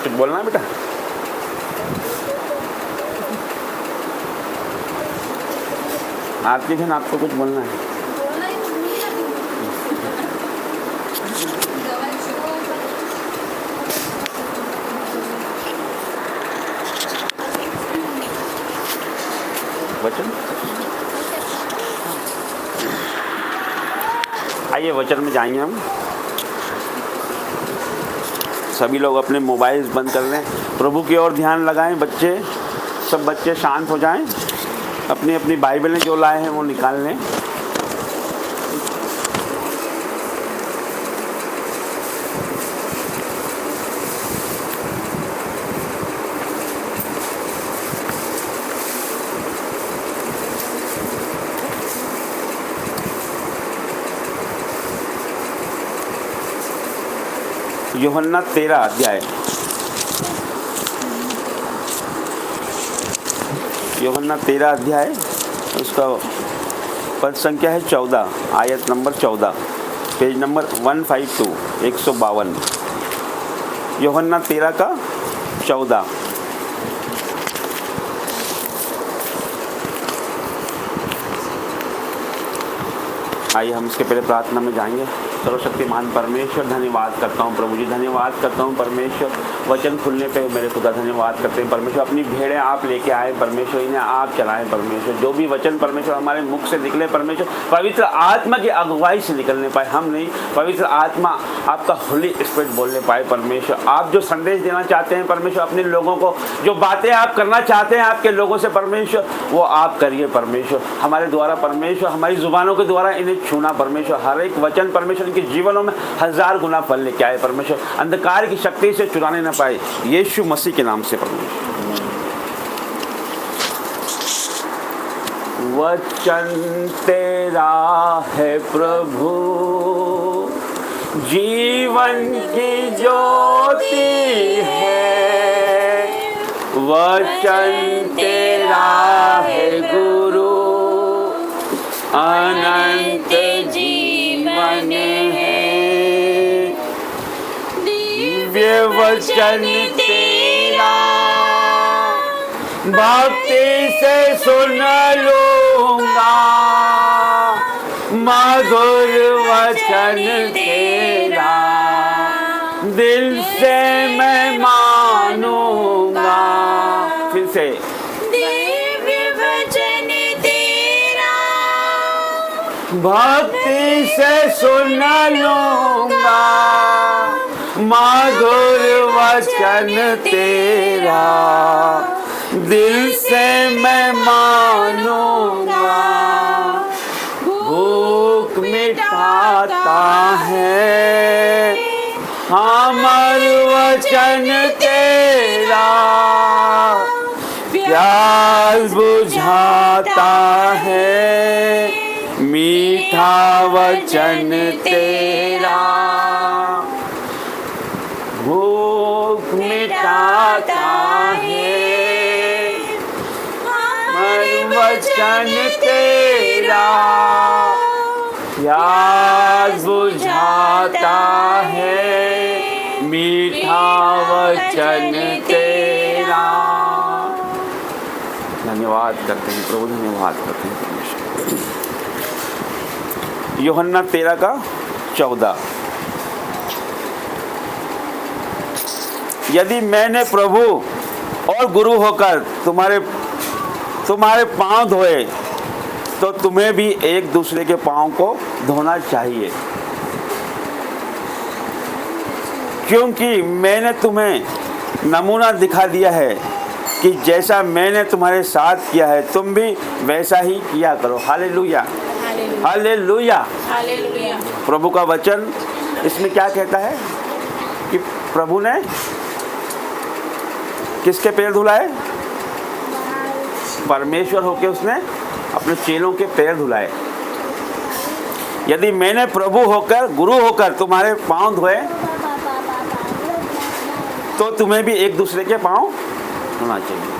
कुछ बोलना है बेटा? आरती बहन आपको कुछ बोलना है? वचन आइए वचन में जाएंगे हम। सभी लोग अपने मोबाइल बंद कर लें, प्रभु की ओर ध्यान लगाएं। बच्चे सब बच्चे शांत हो जाएं, अपनी अपनी बाइबलें जो लाए हैं वो निकाल लें। यूहन्ना 13 अध्याय, यूहन्ना 13 अध्याय, उसका पद संख्या है 14, आयत नंबर 14, पेज नंबर 152, 152। यूहन्ना 13 का 14। आइए हम इसके पहले प्रार्थना में जाएंगे। सर्वशक्तिमान परमेश्वर धन्यवाद करता हूँ प्रभु जी, धन्यवाद करता हूँ परमेश्वर। वचन खुलने पे मेरे खुदा धन्यवाद करते हैं परमेश्वर। अपनी भेड़ें आप लेके आए परमेश्वर, इन्हें आप चलाएं परमेश्वर। जो भी वचन परमेश्वर हमारे मुख से निकले परमेश्वर, पवित्र आत्मा की अगुवाई से निकलने पाए। हम नहीं, पवित्र आत्मा आपका होली स्पिरिट बोलने पाए परमेश्वर। आप जो संदेश देना चाहते हैं परमेश्वर अपने लोगों को, जो बातें आप करना चाहते हैं आपके लोगों से परमेश्वर, वो आप करिए परमेश्वर हमारे द्वारा परमेश्वर। हमारी जुबानों के द्वारा इन्हें छूना परमेश्वर। हर एक वचन परमेश्वर के जीवनों में 1000 गुना फल लेके आए परमेश्वर। अंधकार की शक्ति से चुराने न पाए, यीशु मसीह के नाम से परमेश्वर। वचन तेरा है प्रभु, जीवन की ज्योति है। वचन तेरा है गुरु, अनंत जीवन है। दिव्य वचन तेरा भक्ति से सुन लूंगा, मधुर वचन तेरा दिल से मैं मानूंगा। फिर से दिव्य वचन तेरा भक्ति से सुन लूंगा, मधुर वचन तेरा दिल से मैं मानूंगा। भूख मिटाता है अमर वचन तेरा, प्यास बुझाता है मीठा वचन तेरा। भूख मिटाता है अमर वचन तेरा, प्यास बुझाता है मीठा वचन तेरा। धन्यवाद करते हैं प्रभु, धन्यवाद करते हैं परमेश्वर। यूहन्ना 13:14 यदि मैंने प्रभु और गुरु होकर तुम्हारे पांव धोए तो तुम्हें भी एक दूसरे के पांव को धोना चाहिए, क्योंकि मैंने तुम्हें नमूना दिखा दिया है कि जैसा मैंने तुम्हारे साथ किया है तुम भी वैसा ही किया करो। Hallelujah, hallelujah, hallelujah. प्रभु का वचन इसमें क्या कहता है कि प्रभु ने किसके पैर धुलाए? परमेश्वर होके उसने अपने चेलों के पैर धुलाए। यदि मैंने प्रभु होकर गुरु होकर तुम्हारे पांव धोए तो तुम्हें भी एक दूसरे के पांव धोना चाहिए।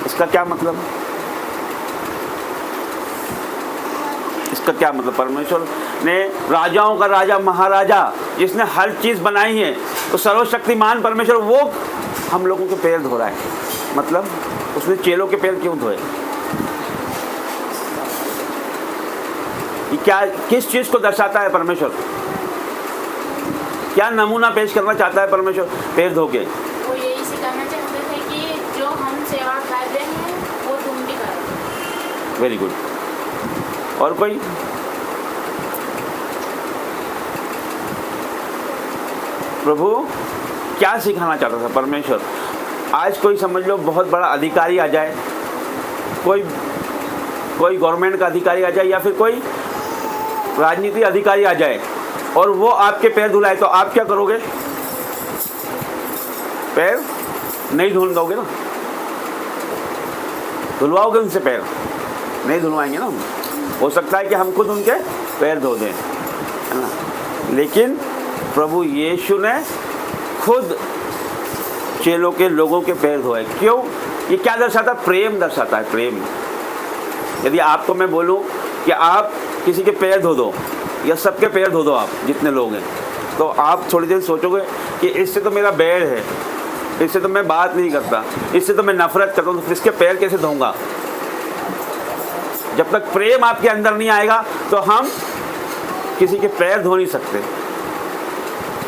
इसका क्या मतलब? इसका क्या मतलब? परमेश्वर ने राजाओं का राजा, महाराजा, जिसने हर चीज बनाई है, तो सर्वशक्तिमान परमेश्वर वो हम लोगों के पैर धो रहा है। मतलब उसने चेलों के पैर क्यों धोए? ये क्या, किस चीज को दर्शाता है परमेश्वर? क्या नमूना पेश करना चाहता है परमेश्वर पैर धो के? वो यही सिखाना चाहते थे कि जो हम सेवा कर रहे हैं वो तुम भी करो। Very good. और कोई? प्रभु क्या सिखाना चाहता था परमेश्वर? आज कोई समझ लो बहुत बड़ा अधिकारी आ जाए, कोई गवर्नमेंट का अधिकारी आ जाए या फिर कोई राजनीति अधिकारी आ जाए और वो आपके पैर धुलाए तो आप क्या करोगे? पैर नहीं धुलवाओगे ना? धुलवाओगे उनसे पैर? नहीं धुलवाएंगे ना। हो सकता है कि हम खुद उनके पैर धो दें, है ना, लेकिन प्रभु यीशु ने खुद चेलों के लोगों के पैर धोए। क्यों? ये क्या दर्शाता? प्रेम दर्शाता है, प्रेम। यदि आपको मैं बोलूं कि आप किसी के पैर धो दो या सबके पैर धो दो, आप जितने लोग हैं, तो आप थोड़ी देर सोचोगे कि इससे तो मेरा बैर है, इससे तो मैं बात नहीं करता, इससे तो मैं नफरत करता हूँ, तो इसके पैर कैसे धोऊंगा? जब तक प्रेम आपके अंदर नहीं आएगा तो हम किसी के पैर धो नहीं सकते।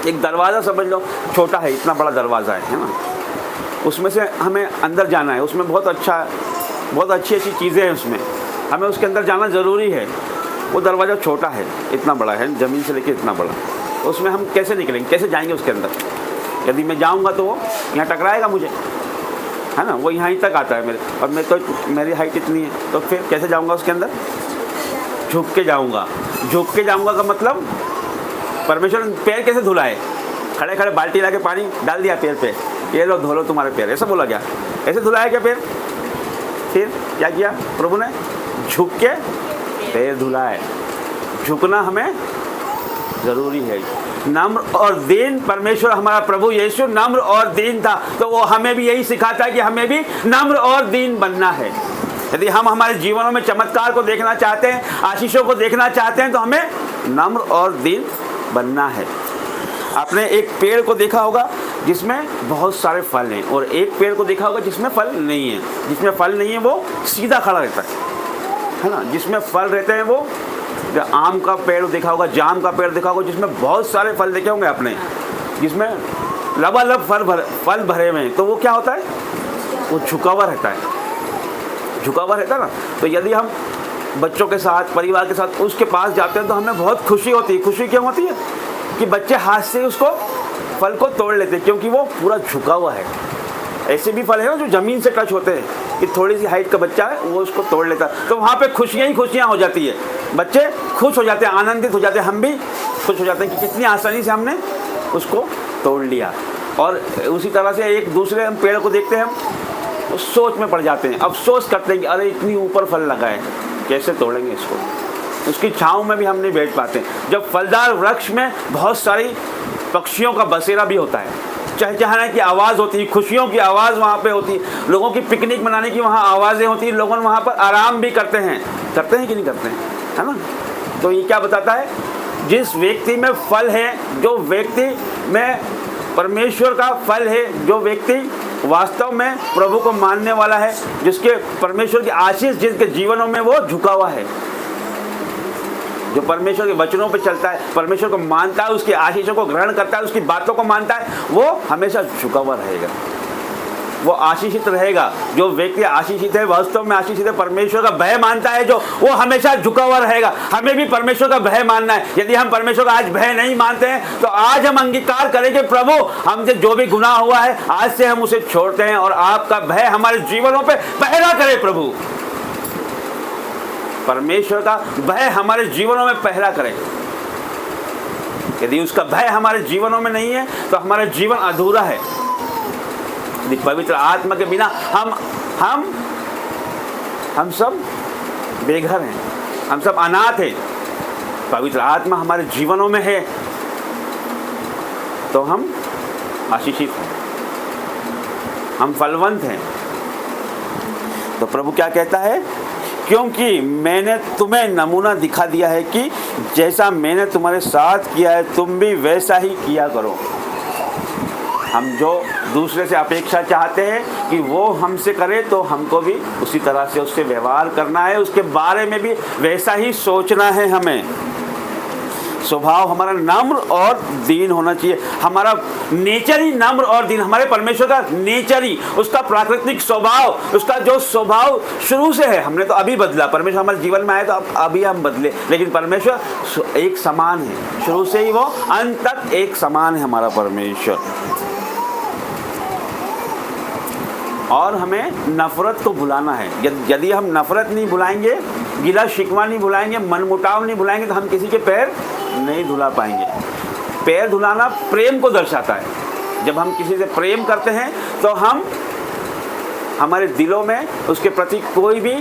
एक दरवाज़ा समझ लो, छोटा है, इतना बड़ा दरवाज़ा है ना, उसमें से हमें अंदर जाना है, उसमें बहुत अच्छी अच्छी चीज़ें हैं, उसमें हमें उसके अंदर जाना ज़रूरी है। वो दरवाज़ा छोटा है, इतना बड़ा है, ज़मीन से लेके इतना बड़ा, उसमें हम कैसे निकलेंगे, कैसे जाएंगे उसके अंदर? यदि मैं जाऊंगा तो वो यहाँ टकराएगा मुझे, है ना, वो यहाँ ही तक आता है मेरे, और मैं तो मेरी हाइट इतनी है, तो फिर कैसे जाऊँगा उसके अंदर? झुक के जाऊँगा। झुक के जाऊँगा का मतलब परमेश्वर ने पैर कैसे धुलाए? खड़े खड़े बाल्टी ला के पानी डाल दिया पैर पे, ये लो धो लो तुम्हारे पैर, ऐसा बोला क्या? ऐसे धुलाया क्या पैर? फिर क्या किया प्रभु ने? झुक के पैर धुलाए। झुकना हमें ज़रूरी है। नम्र और दीन, परमेश्वर हमारा प्रभु यीशु नम्र और दीन था, तो वो हमें भी यही सिखाता है कि हमें भी नम्र और दीन बनना है। यदि हम हमारे जीवनों में चमत्कार को देखना चाहते हैं, आशीषों को देखना चाहते हैं, तो हमें नम्र और दीन बनना है। आपने एक पेड़ को देखा होगा जिसमें बहुत सारे फल हैं, और एक पेड़ को देखा होगा जिसमें फल नहीं है। जिसमें फल नहीं है वो सीधा खड़ा रहता है ना। जिसमें फल रहते हैं वो, आम का पेड़ देखा होगा, जाम का पेड़ देखा होगा, जिसमें बहुत सारे फल देखे होंगे आपने, जिसमें लबालब फल भरे हुए हैं, तो वो क्या होता है, वो झुका हुआ रहता है, झुका हुआ रहता है ना। तो यदि हम बच्चों के साथ, परिवार के साथ उसके पास जाते हैं तो हमें बहुत खुशी होती है। खुशी क्यों होती है कि बच्चे हाथ से उसको फल को तोड़ लेते हैं, क्योंकि वो पूरा झुका हुआ है। ऐसे भी फल है ना जो ज़मीन से टच होते हैं, कि थोड़ी सी हाइट का बच्चा है वो उसको तोड़ लेता है, तो वहाँ पे खुशियाँ ही खुशियाँ हो जाती है। बच्चे खुश हो जाते हैं, आनंदित हो जाते हैं, हम भी खुश हो जाते हैं कि कितनी आसानी से हमने उसको तोड़ लिया। और उसी तरह से एक दूसरे हम पेड़ को देखते हैं, हम उस सोच में पड़ जाते हैं, अफसोस करते हैं कि अरे इतनी ऊपर फल लगा है, कैसे तोड़ेंगे इसको। उसकी छाँव में भी हम नहीं बैठ पाते। जब फलदार वृक्ष में बहुत सारी पक्षियों का बसेरा भी होता है, चहचहाने की आवाज़ होती है, खुशियों की आवाज़ वहाँ पे होती है, लोगों की पिकनिक मनाने की वहाँ आवाज़ें होती हैं, लोग वहाँ पर आराम भी करते हैं कि नहीं करते हैं, है ना। तो ये क्या बताता है, जिस व्यक्ति में फल है, जो व्यक्ति में परमेश्वर का फल है, जो व्यक्ति वास्तव में प्रभु को मानने वाला है, जिसके परमेश्वर की आशीष जिसके जीवनों में वो झुका हुआ है, जो परमेश्वर के वचनों पे चलता है, परमेश्वर को मानता है, उसकी आशीषों को ग्रहण करता है, उसकी बातों को मानता है, वो हमेशा झुका हुआ रहेगा, वो आशीषित रहेगा। जो व्यक्ति आशीषित है, वास्तव में आशीषित है, परमेश्वर का भय मानता है, जो वो हमेशा झुका हुआ रहेगा। हमें भी परमेश्वर का भय मानना है। यदि हम परमेश्वर का आज भय नहीं मानते हैं तो आज हम अंगीकार करेंगे, प्रभु हमसे जो भी गुनाह हुआ है आज से हम उसे छोड़ते हैं, और आपका भय हमारे जीवनों पे पहरा करे। प्रभु परमेश्वर का भय हमारे जीवनों में पहरा करे। यदि उसका भय हमारे जीवनों में नहीं है तो हमारा जीवन अधूरा है। यदि पवित्र आत्मा के बिना हम सब बेघर हैं, हम सब अनाथ हैं। पवित्र आत्मा हमारे जीवनों में है तो हम आशीषित हैं, हम फलवंत हैं। तो प्रभु क्या कहता है, क्योंकि मैंने तुम्हें नमूना दिखा दिया है कि जैसा मैंने तुम्हारे साथ किया है तुम भी वैसा ही किया करो। हम जो दूसरे से अपेक्षा चाहते हैं कि वो हमसे करे, तो हमको भी उसी तरह से उससे व्यवहार करना है, उसके बारे में भी वैसा ही सोचना है। हमें स्वभाव हमारा नम्र और दीन होना चाहिए। हमारा नेचर ही नम्र और दीन, हमारे परमेश्वर का नेचर ही, उसका प्राकृतिक स्वभाव, उसका जो स्वभाव शुरू से है, हमने तो अभी बदला। परमेश्वर हमारे जीवन में आए तो अभी हम बदले, लेकिन परमेश्वर एक समान है, शुरू से ही वो अंत तक एक समान है हमारा परमेश्वर। और हमें नफरत को भुलाना है। यदि हम नफरत नहीं भुलाएंगे, गिला शिकवा नहीं भुलाएंगे, मनमुटाव नहीं भुलाएंगे, तो हम किसी के पैर नहीं धुला पाएंगे। पैर धुलाना प्रेम को दर्शाता है। जब हम किसी से प्रेम करते हैं तो हमारे दिलों में उसके प्रति कोई भी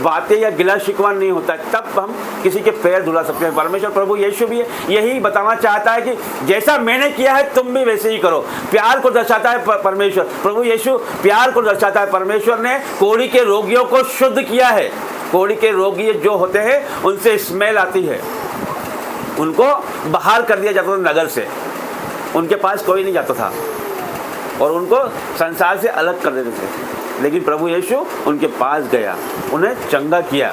बातें या गिला शिकवा नहीं होता है, तब हम किसी के पैर धुला सकते हैं। परमेश्वर प्रभु यीशु भी यही बताना चाहता है कि जैसा मैंने किया है तुम भी वैसे ही करो। प्यार को दर्शाता है परमेश्वर, प्रभु यीशु प्यार को दर्शाता है। परमेश्वर ने कोढ़ी के रोगियों को शुद्ध किया है। कोढ़ी के रोगी जो होते हैं उनसे स्मेल आती है, उनको बाहर कर दिया जाता था नगर से, उनके पास कोई नहीं जाता था और उनको संसार से अलग कर देते थे। लेकिन प्रभु यीशु उनके पास गया, उन्हें चंगा किया।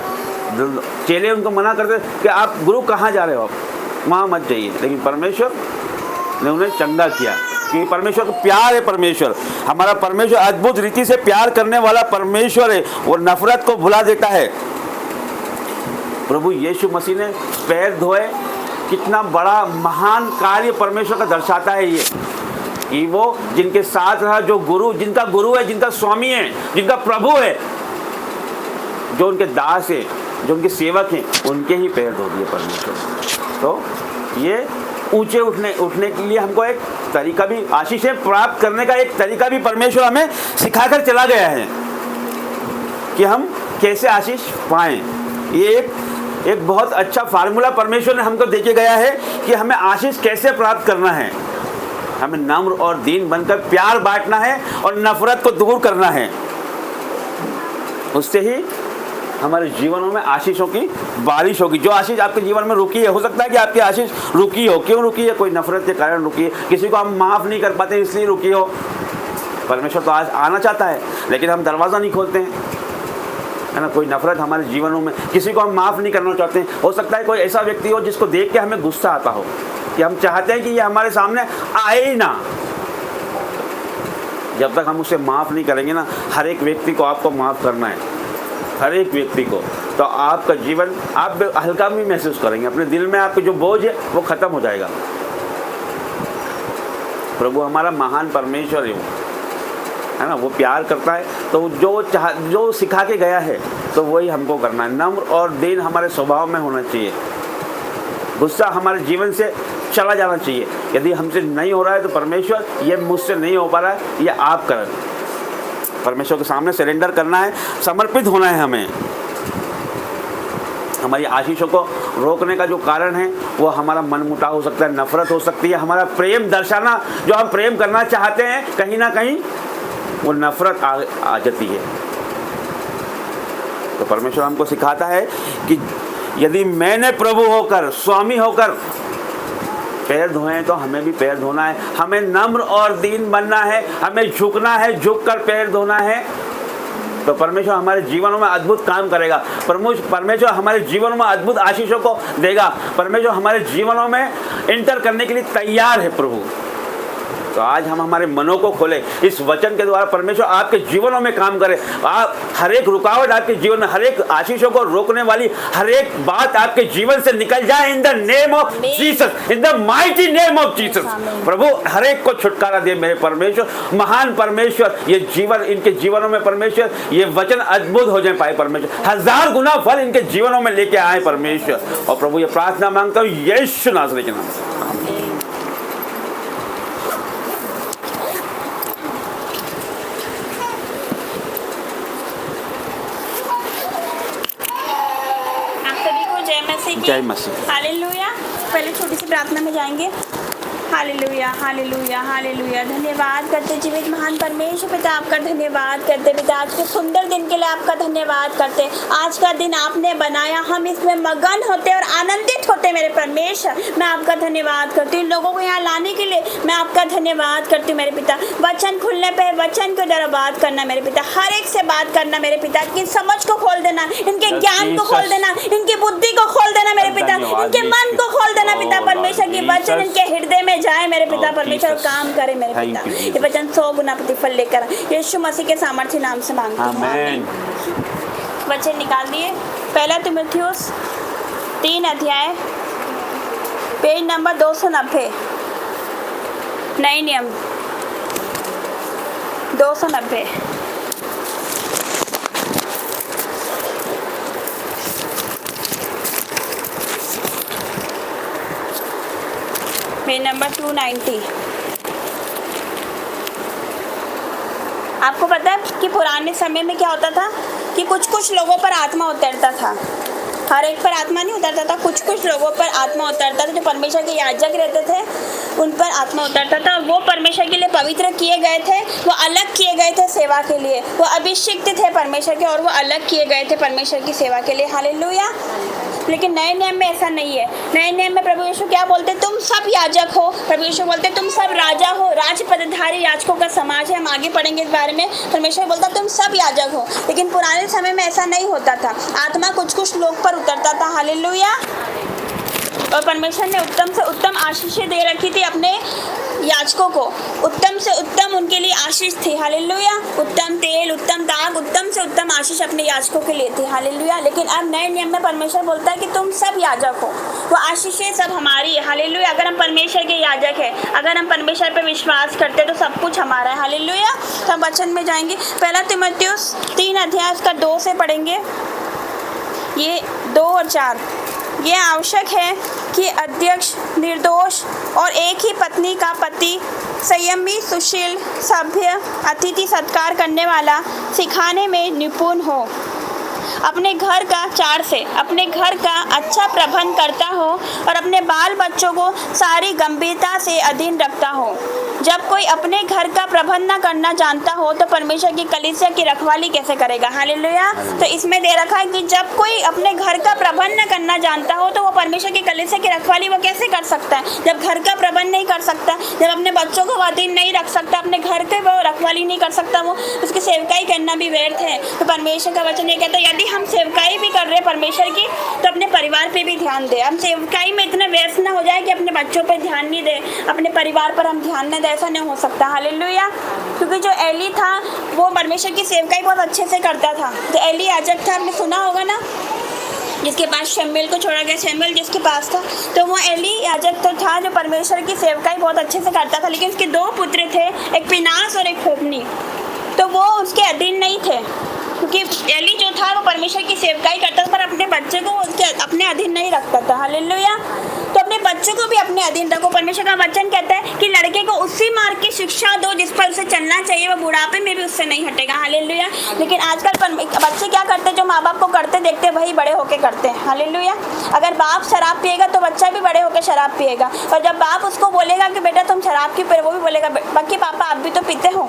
चेले उनको मना करते कि आप गुरु कहाँ जा रहे हो, आप वहाँ मत जाइए, लेकिन परमेश्वर ने उन्हें चंगा किया, क्योंकि परमेश्वर को प्यार है। परमेश्वर हमारा परमेश्वर अद्भुत रीति से प्यार करने वाला परमेश्वर है, वो नफरत को भुला देता है। प्रभु यीशु मसीह ने पैर धोए, कितना बड़ा महान कार्य परमेश्वर का दर्शाता है ये, कि वो जिनके साथ रहा, जो गुरु, जिनका गुरु है, जिनका स्वामी है, जिनका प्रभु है, जो उनके दास है, जो उनके सेवक हैं, उनके ही पैर धो दिए परमेश्वर। तो ये ऊंचे उठने के लिए हमको एक तरीका भी, आशीषें प्राप्त करने का एक तरीका भी परमेश्वर हमें सिखाकर चला गया है कि हम कैसे आशीष पाएं। ये एक बहुत अच्छा फार्मूला परमेश्वर ने हमको देके गया है कि हमें आशीष कैसे प्राप्त करना है। हमें नम्र और दीन बनकर प्यार बांटना है और नफरत को दूर करना है। उससे ही हमारे जीवनों में आशीषों की बारिश होगी। जो आशीष आपके जीवन में रुकी है, हो सकता है कि आपकी आशीष रुकी हो। क्यों रुकी है? कोई नफरत के कारण रुकी है, किसी को हम माफ़ नहीं कर पाते इसलिए रुकी हो। परमेश्वर तो आज आना चाहता है लेकिन हम दरवाज़ा नहीं खोलते हैं, है ना। कोई नफरत हमारे जीवनों में, किसी को हम माफ़ नहीं करना चाहते हैं। हो सकता है कोई ऐसा व्यक्ति हो जिसको देख के हमें गुस्सा आता हो, कि हम चाहते हैं कि ये हमारे सामने आए ही ना। जब तक हम उसे माफ़ नहीं करेंगे ना, हर एक व्यक्ति को आपको माफ़ करना है, हर एक व्यक्ति को, तो आपका जीवन आप हल्का भी महसूस करेंगे। अपने दिल में आपके जो बोझ है वो ख़त्म हो जाएगा। प्रभु हमारा महान परमेश्वर है ना, वो प्यार करता है, तो जो सिखा के गया है तो वही हमको करना है। नम्र और दीन हमारे स्वभाव में होना चाहिए। गुस्सा हमारे जीवन से चला जाना चाहिए। यदि हमसे नहीं हो रहा है तो परमेश्वर, ये मुझसे नहीं हो पा रहा है, ये आप करें। परमेश्वर के सामने सरेंडर करना है, समर्पित होना है हमें। हमारी आशीषों को रोकने का जो कारण है वो हमारा मनमुटाव हो सकता है, नफरत हो सकती है, हमारा प्रेम दर्शाना, जो हम प्रेम करना चाहते हैं, कहीं ना कहीं वो नफरत आ जाती है। तो परमेश्वर हमको सिखाता है कि यदि मैंने प्रभु होकर, स्वामी होकर पैर धोए तो हमें भी पैर धोना है। हमें नम्र और दीन बनना है, हमें झुकना है, झुककर पैर धोना है। तो परमेश्वर हमारे जीवनों में अद्भुत काम करेगा। परमेश्वर हमारे जीवनों में अद्भुत आशीषों को देगा। परमेश्वर हमारे जीवनों में इंटर करने के लिए तैयार है प्रभु। तो आज हम हमारे मनों को खोलें, इस वचन के द्वारा परमेश्वर आपके जीवनों में काम करे। आप हर एक रुकावट आपके जीवन में, हर एक आशीषों को रोकने वाली हर एक बात आपके जीवन से निकल जाए। In the name of Jesus, in the mighty name of Jesus. प्रभु हर एक को छुटकारा दे मेरे परमेश्वर, महान परमेश्वर। ये जीवन, इनके जीवनों में परमेश्वर, ये वचन अद्भुत हो जाए पाए परमेश्वर, 1000 गुना फल इनके जीवनों में लेके आए परमेश्वर। और प्रभु ये प्रार्थना मांगता हूँ यीशु नासरी के नाम से। जय मसीह। हालेलुया। पहले छोटी सी प्रार्थना में जाएंगे। Hallelujah, hallelujah, hallelujah. धन्यवाद करते जीवित महान परमेश्वर पिता, आपका धन्यवाद करते पिता, आज के सुंदर दिन के लिए आपका धन्यवाद करते। आज का दिन आपने बनाया, हम इसमें मगन होते और आनंदित होते मेरे परमेश्वर। मैं आपका धन्यवाद करती हूँ। लोगों को यहाँ लाने के लिए मैं आपका धन्यवाद करती हूँ मेरे पिता। वचन खुलने पे वचन के द्वारा बात करना मेरे पिता, हर एक से बात करना मेरे पिता। इनकी समझ को खोल देना, इनके ज्ञान को खोल देना, इनकी बुद्धि को खोल देना मेरे पिता, इनके मन को खोल देना पिता परमेश्वर। की वचन इनके हृदय में जाए मेरे पिता परमेश्वर, काम करे मेरे पिता। ये वचन 100 गुना प्रतिफल लेकर यीशु मसीह के सामर्थ्य नाम से मांगते हैं। वचन निकाल दिए। पहला तीमुथियुस 3 अध्याय, पेज नंबर 290, नए नियम 290। Page number 290। आपको पता है कि पुराने समय में क्या होता था कि कुछ लोगों पर आत्मा उतरता था। हर एक पर आत्मा नहीं उतरता था, कुछ लोगों पर आत्मा उतरता था। जो परमेश्वर के याजक रहते थे उन पर आत्मा उतरता था। वो परमेश्वर के लिए पवित्र किए गए थे, वो अलग किए गए थे सेवा के लिए, वो अभिषिक्त थे परमेश्वर के और वो अलग किए गए थे परमेश्वर की सेवा के लिए। हालेलुया। लेकिन नए नियम में ऐसा नहीं है। नए नियम में प्रभु यीशु क्या बोलते? तुम सब याजक हो। प्रभु यीशु बोलते तुम सब राजा हो, राज पदधारी याजकों का समाज है। हम आगे पढ़ेंगे इस बारे में। परमेश्वर बोलता तुम सब याजक हो। लेकिन पुराने समय में ऐसा नहीं होता था। आत्मा कुछ लोग पर उतरता था। हालेलुया। और परमेश्वर ने उत्तम से उत्तम आशीषें दे रखी थी अपने याजकों को। उत्तम से उत्तम उनके लिए आशीष थी। हालेलुया। उत्तम तेल, उत्तम दाग, उत्तम से उत्तम आशीष अपने याजकों के लिए थी। हालेलुया। लेकिन अब नए नियम में परमेश्वर बोलता है कि तुम सब याजक हो, वो आशीषें सब हमारी है। हालेलुया। अगर हम परमेश्वर के याजक हैं, अगर हम परमेश्वर पर विश्वास करते तो सब कुछ हमारा है। हालेलुया। तो हम वचन में जाएंगे। पहला तीमुथियुस 3 अध्याय उसका 2 से पढ़ेंगे, ये 2 और 4। ये आवश्यक है कि अध्यक्ष निर्दोष और एक ही पत्नी का पति, संयमी, सुशील, सभ्य, अतिथि सत्कार करने वाला, सिखाने में निपुण हो, अपने घर का अच्छा प्रबंध करता हो और अपने बाल बच्चों को सारी गंभीरता से अधीन रखता हो। जब कोई अपने घर का प्रबंध न करना जानता हो तो परमेश्वर की कलीसिया की रखवाली कैसे करेगा। हालेलुया। तो इसमें दे रखा है कि जब कोई अपने घर का प्रबंध न करना जानता हो तो वो परमेश्वर की कलीसिया की रखवाली वो कैसे कर सकता है। जब घर का प्रबंध नहीं कर सकता, जब अपने बच्चों को अधीन नहीं रख सकता, अपने घर के वो रखवाली नहीं कर सकता, वो उसकी सेवकाई करना भी व्यर्थ है। तो परमेश्वर का वचन ये कहता है यदि हम सेवकाई भी कर रहे हैं परमेश्वर की तो अपने परिवार पे भी ध्यान दे। हम सेवकाई में इतने व्यस्त ना हो जाए कि अपने बच्चों पे ध्यान नहीं दे, अपने परिवार पर हम ध्यान नहीं दे, ऐसा नहीं हो सकता। हालेलुया। क्योंकि जो एली था वो परमेश्वर की सेवकाई बहुत अच्छे से करता था। तो एली याजक था, आपने सुना होगा ना, जिसके पास शमूएल को छोड़ा गया, शमूएल जिसके पास था, तो वो एली याजक तो था जो परमेश्वर की सेवकाई बहुत अच्छे से करता था। लेकिन उसके 2 पुत्र थे, एक फिनास और एक होप्नी, तो वो उसके अधीन नहीं थे। क्योंकि एली जो था वो परमेश्वर की सेवकाई करता था पर अपने बच्चे को उसके अपने अधीन नहीं रखता था। हालेलुया। तो अपने बच्चों को भी अपने अधीन रखो। परमेश्वर का वचन कहता है कि लड़के को उसी मार्ग की शिक्षा दो जिस पर उसे चलना चाहिए, वो बुढ़ापे में भी उससे नहीं हटेगा। हालेलुया। लेकिन आजकल बच्चे क्या करते हैं, जो माँ बाप को करते देखते वही बड़े होके करते हैं। हालेलुया। अगर बाप शराब पिएगा तो बच्चा भी बड़े होकर शराब पिएगा, और जब बाप उसको बोलेगा कि बेटा तुम शराब क्यों पी, वो भी बोलेगा बाकी पापा आप भी तो पीते हो।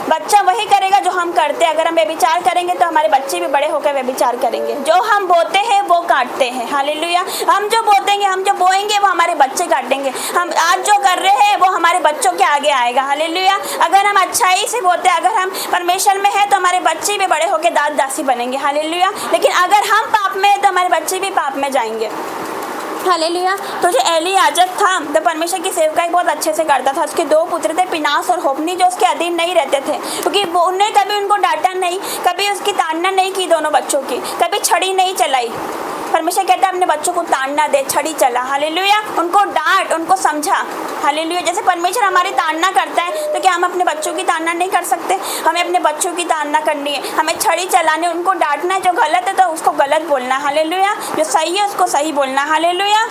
बच्चा वही करेगा जो हम करते हैं। अगर हम व्यभिचार करेंगे तो हमारे बच्चे भी बड़े होकर व्यभिचार करेंगे। जो हम बोते हैं वो काटते हैं। हालेलुया। हम जो बोतेंगे, हम जो बोएंगे वो हमारे बच्चे काटेंगे। हम आज जो कर रहे हैं वो हमारे बच्चों के आगे आएगा। हालेलुया। अगर हम अच्छाई से बोते, अगर हम परमेश्वर में है तो हमारे बच्चे भी बड़े होकर दास दासी बनेंगे। हालेलुया। लेकिन अगर हम पाप में है तो हमारे बच्चे भी पाप में जाएंगे। हालेलुया। तो जो एली याजक था तो परमेश्वर की सेवकाई बहुत अच्छे से करता था। उसके 2 पुत्र थे, फिनास और होप्नी, जो उसके अधीन नहीं रहते थे, क्योंकि वो उन्हें कभी उनको डांटा नहीं, कभी उसकी ताड़ना नहीं की दोनों बच्चों की, कभी छड़ी नहीं चलाई। परमेश्वर कहता है अपने बच्चों को ताड़ना दे, छड़ी चला। हालेलुया। उनको डांट, उनको समझा। हालेलुया। जैसे परमेश्वर हमारी ताड़ना करता है तो क्या हम अपने बच्चों की ताड़ना नहीं कर सकते। हमें अपने बच्चों की ताड़ना करनी है, हमें छड़ी चलानी, उनको डांटना है। जो गलत है तो उसको गलत बोलना। हालेलुया। जो सही है उसको सही बोलना। हालेलुया।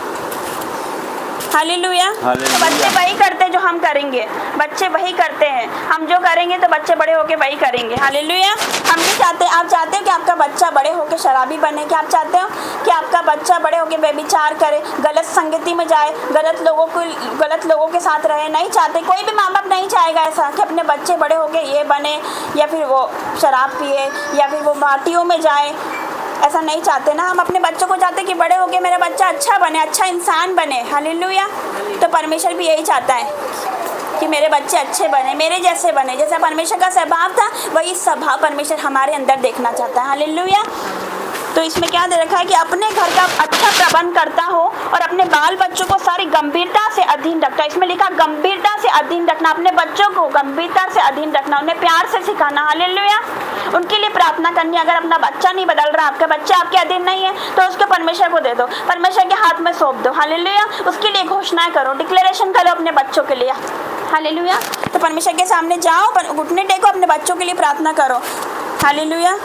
हालेलुया। तो बच्चे वही करते हैं जो हम करेंगे, बच्चे वही करते हैं। हम जो करेंगे तो बच्चे बड़े होके वही करेंगे। हालेलुया। हम भी चाहते हैं, आप चाहते हो कि आपका बच्चा बड़े होके शराबी बने? क्या आप चाहते हो कि आपका बच्चा बड़े होके व्यभिचार करे, गलत संगति में जाए, गलत लोगों के साथ रहे? नहीं चाहते। कोई भी माँ बाप नहीं चाहेगा ऐसा कि अपने बच्चे बड़े होके ये बने, या फिर वो शराब पिए, या फिर वो माटियों में जाए। ऐसा नहीं चाहते ना। हम अपने बच्चों को चाहते कि बड़े होके मेरा बच्चा अच्छा बने, अच्छा इंसान बने। हालेलुया। तो परमेश्वर भी यही चाहता है कि मेरे बच्चे अच्छे बने, मेरे जैसे बने। जैसा परमेश्वर का स्वभाव था वही स्वभाव परमेश्वर हमारे अंदर देखना चाहता है। हालेलुया। तो इसमें क्या दे रखा है कि अपने घर का अच्छा प्रबंध करता हो और अपने बाल बच्चों को सारी गंभीरता से अधीन रखता है। इसमें लिखा गंभीरता से अधीन रखना, अपने बच्चों को गंभीरता से अधीन रखना, उन्हें प्यार से सिखाना। हालेलुया। उनके लिए प्रार्थना करनी। अगर अपना बच्चा नहीं बदल रहा, आपका बच्चा आपके अधीन नहीं है, तो उसको परमेश्वर को दे दो, परमेश्वर के हाथ में सौंप दो। हालेलुया। उसके लिए घोषणाएं करो, डिक्लेरेशन करो अपने बच्चों के लिए। हालेलुया। तो परमेश्वर के सामने जाओ, घुटने टेको, अपने बच्चों के लिए प्रार्थना करो। हालेलुया।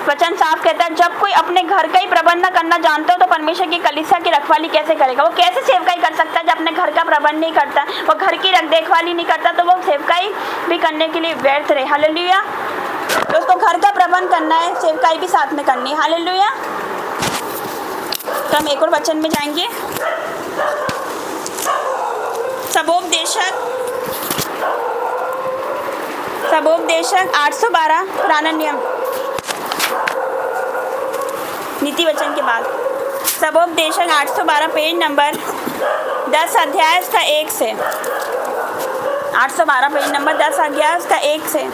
वचन साफ कहता है जब कोई अपने घर का ही प्रबंध करना जानता हो तो परमेश्वर की कलीसिया की रखवाली कैसे करेगा। वो कैसे सेवकाई कर सकता है जब अपने घर का प्रबंध नहीं करता, वो घर की देखभाली नहीं करता, तो वो सेवकाई भी करने के लिए व्यर्थ रहे। हालेलुया। तो उसको घर का प्रबंध करना है, सेवकाई भी साथ में करनी है। हालेलुया। तो हम एक और वचन में जाएंगे। सबोपदेशक 812 पुराना नियम, नीति वचन के बाद सबोपदेशक 812 पेज नंबर 10 अध्याय उसका 1 से 812 पेज नंबर 10 अध्याय उसका 1 से।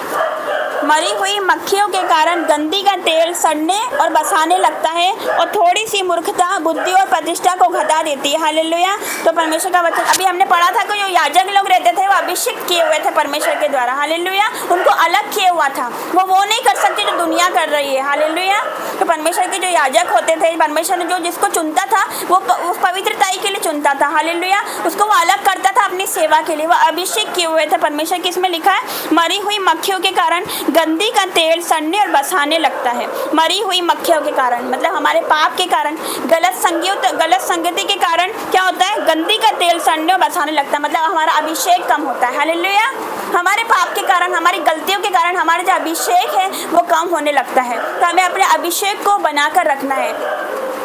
मरी हुई मक्खियों के कारण गंदी का तेल सड़ने और बसाने लगता है, और थोड़ी सी मूर्खता बुद्धि और प्रतिष्ठा को घटा देती है। हालेलुया। तो परमेश्वर का वचन अभी हमने पढ़ा था कि जो याजक लोग रहते थे वो अभिषेक किए हुए थे परमेश्वर के द्वारा। हालेलुया। उनको अलग किया हुआ था, वो नहीं कर सकते जो दुनिया कर रही है। हालेलुया। तो परमेश्वर के जो याजक होते थे, परमेश्वर ने जो जिसको चुनता था वो पवित्रताई के लिए चुनता था। हालेलुया। उसको वो अलग करता था अपनी सेवा के लिए, वो अभिषेक किए हुए थे परमेश्वर। किसमें लिखा है? मरी हुई मक्खियों के कारण गंदी का तेल सड़ने और बसाने लगता है। मरी हुई मक्खियों के कारण मतलब हमारे पाप के कारण, गलत संगति के कारण क्या होता है? गंदी का तेल सड़ने और बसाने लगता है, मतलब हमारा अभिषेक कम होता है। हालेलुया। हमारे पाप के कारण, हमारी गलतियों के कारण हमारा जो अभिषेक है वो कम होने लगता है। तो हमें अपने अभिषेक को बनाकर रखना है।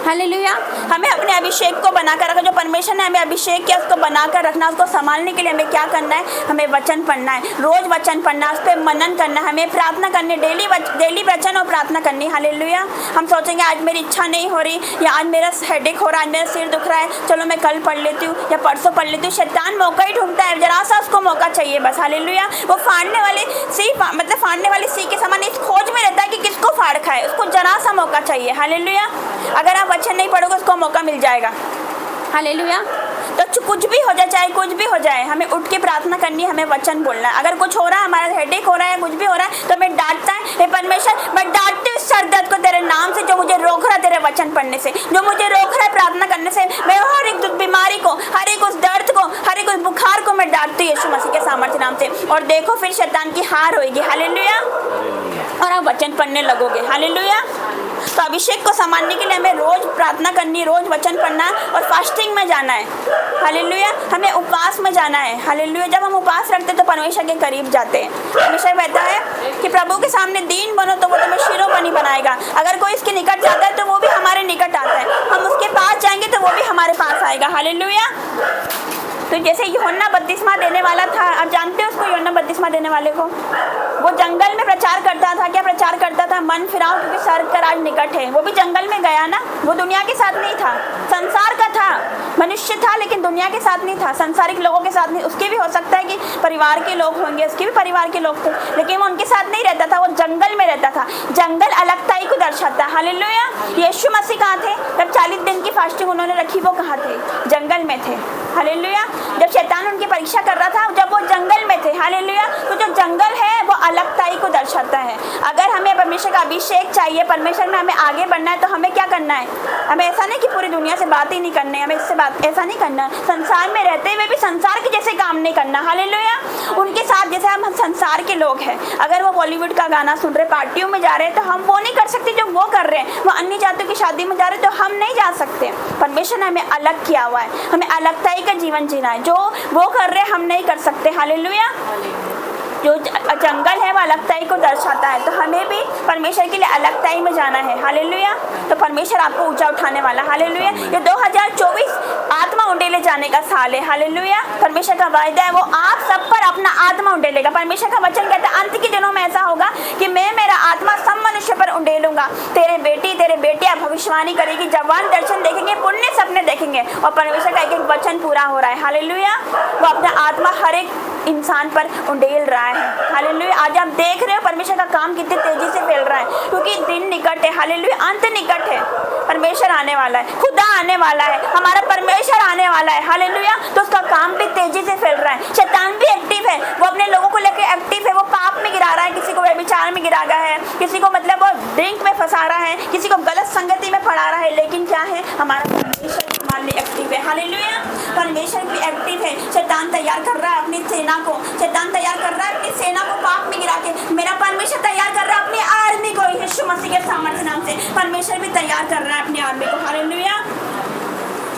हालेलुया। हमें अपने अभिषेक को बनाकर रखना, जो परमेश्वर ने हमें अभिषेक किया उसको बनाकर रखना। उसको संभालने के लिए हमें क्या करना है? हमें वचन पढ़ना है, रोज वचन पढ़ना, उस पर मनन करना, हमें प्रार्थना करनी, डेली वचन और प्रार्थना करनी। हालेलुया। हम सोचेंगे आज मेरी इच्छा नहीं हो रही, या आज मेरा हेडेक हो रहा है, आज मेरा सिर दुख रहा है, चलो मैं कल पढ़ लेती हूँ या परसों पढ़ लेती हूँ। शैतान मौका ही ढूंढता है, जरा सा उसको मौका चाहिए बस। हालेलुया। वो फाड़ने वाली सी के समान इस खोज में रहता है कि किसको फाड़ खाए, उसको जरा सा मौका चाहिए। हालेलुया। अगर आप वचन नहीं पढ़ोगे उसको मौका मिल जाएगा। हालेलुया। तो कुछ भी हो जाए, चाहे कुछ भी हो जाए, हमें उठ के प्रार्थना करनी है, हमें वचन बोलना है। अगर कुछ हो रहा है, हमारा हेडेक हो रहा है, कुछ भी हो रहा है, तो हमें डांटता है, हे परमेश्वर मैं डांटती हूँ सर दर्द को तेरे नाम से, जो मुझे रोक रहा है तेरे वचन पढ़ने से, जो मुझे रोक रहा है प्रार्थना करने से। मैं हर एक बीमारी को, हर एक उस दर्द को, हर एक उस बुखार को मैं डांटती हूँ यीशु मसीह के सामर्थ्य नाम से। और देखो फिर शैतान की हार होगी। हालेलुया। और आप वचन पढ़ने लगोगे। हालेलुया। तो अभिषेक को संभालने के लिए हमें रोज प्रार्थना करनी, रोज वचन पढ़ना और फास्टिंग में जाना है। हालेलुया। हमें उपवास में जाना है। हालेलुया। जब हम उपवास रखते हैं तो परमेश्वर के करीब जाते हैं। परमेश्वर कहता है कि प्रभु के सामने दीन बनो तो वो तुम्हें शिरोमणि बनाएगा। अगर कोई इसके निकट जाता है तो वो भी हमारे निकट आता है, हम उसके पास जाएंगे तो वो भी हमारे पास आएगा। हालेलुया। तो जैसे यूहन्ना बपतिस्मा देने वाला था, आप जानते हो उसको, यूहन्ना बपतिस्मा देने वाले को, वो जंगल में प्रचार करता था। क्या प्रचार करता था? मन फिराओ क्योंकि स्वर्ग का राज निकट है। वो भी जंगल में गया ना, वो दुनिया के साथ नहीं था, संसार का था, मनुष्य था लेकिन दुनिया के साथ नहीं था, संसारिक लोगों के साथ नहीं। उसके भी हो सकता है कि परिवार के लोग होंगे, उसके भी परिवार के लोग थे, लेकिन वो उनके साथ नहीं रहता था, वो जंगल में रहता था। जंगल अलगताई को दर्शाता है। हालेलुया। यीशु मसीह कहाँ थे जब 40 दिन की फास्टिंग उन्होंने रखी? वो कहाँ थे? जंगल में थे। हालेलुया। जब शैतान उनकी परीक्षा कर रहा था, जब वो जंगल में थे। हालेलुया। तो जो जंगल है वो अलगताई को दर्शाता है। अगर हमें परमेश्वर का अभिषेक चाहिए, परमेश्वर में हमें आगे बढ़ना है, तो हमें क्या करना है? हमें ऐसा नहीं कि पूरी दुनिया से बात ही नहीं करनी है, हमें इससे बात ऐसा नहीं करना। संसार में रहते हुए भी संसार के जैसे काम नहीं करना। हालेलुया। उनके साथ जैसे हम संसार के लोग हैं, अगर वो बॉलीवुड का गाना सुन रहे, पार्टियों में जा रहे हैं, तो हम वो नहीं कर सकते जो वो कर रहे हैं। वो अन्य जातियों की शादी में जा रहे हैं तो हम नहीं जा सकते। परमेश्वर ने हमें अलग किया हुआ है, हमें अलगताई का जीवन जीना है। जो वो कर रहे हैं हम नहीं कर सकते। हालेलुया। जो जंगल है वो अलगताई को दर्शाता है, तो हमें भी परमेश्वर के लिए अलगताई में जाना है। हालेलुया। तो परमेश्वर आपको ऊंचा उठाने वाला। हालेलुया। ये 2024 आत्मा उंडेले जाने का साल है। हालेलुया। परमेश्वर का वायदा है, वो आप सब पर अपना आत्मा उंडेलेगा। परमेश्वर का वचन कहता है अंत के दिनों में ऐसा होगा कि मैं मेरा आत्मा सब मनुष्य पर उंडेलूंगा। तेरे बेटी तेरे बेटियां भविष्यवाणी करेगी, जवान दर्शन देखेंगे, पुण्य सपने देखेंगे, और परमेश्वर का एक एक वचन पूरा हो रहा है। हालेलुया। वो अपना आत्मा हर एक इंसान पर उंडेल रहा है। हालेलुया। आज आप देख रहे हो परमेश्वर का काम कितनी तेजी से फैल रहा है, क्योंकि दिन निकट है। हालेलुया। अंत निकट है, परमेश्वर आने वाला है, खुदा आने वाला है, हमारा परमेश्वर आने वाला है। हालेलुया। तो उसका काम भी तेजी से फैल रहा है। शैतान भी एक्टिव है, वो अपने लोगों को लेकर एक्टिव है। वो पाप में गिरा रहा है, किसी को व्यभिचार में गिरा रहा है, किसी को मतलब वो ड्रिंक में फंसा रहा है, किसी को गलत संगति में पड़ा रहा है। लेकिन क्या है, हमारा परमेश्वर हमारे लिए एक्टिव है। हालेलुया। परमेश्वर भी एक्टिव है। शैतान तैयार कर रहा है अपनी सेना को, शैतान तैयार कर रहा है अपनी सेना को पाप में गिरा के। मेरा परमेश्वर तैयार कर रहा है अपनी आर्मी को, यीशु मसीह के सामर्थ्य नाम से परमेश्वर भी तैयार कर रहा है अपनी आर्मी को। हालेलुया।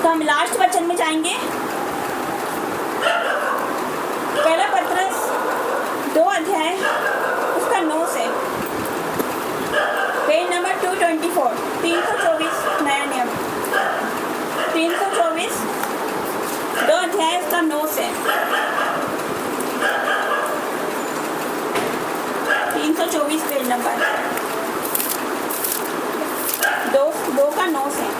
तो हम लास्ट वचन में जाएंगे, पहला पत्रस 2 अध्याय उसका 9 से, पेज नंबर 224, 324 नया नियम, 324 2 अध्याय उसका 9 से 324 पेज नंबर 2 का 9 से।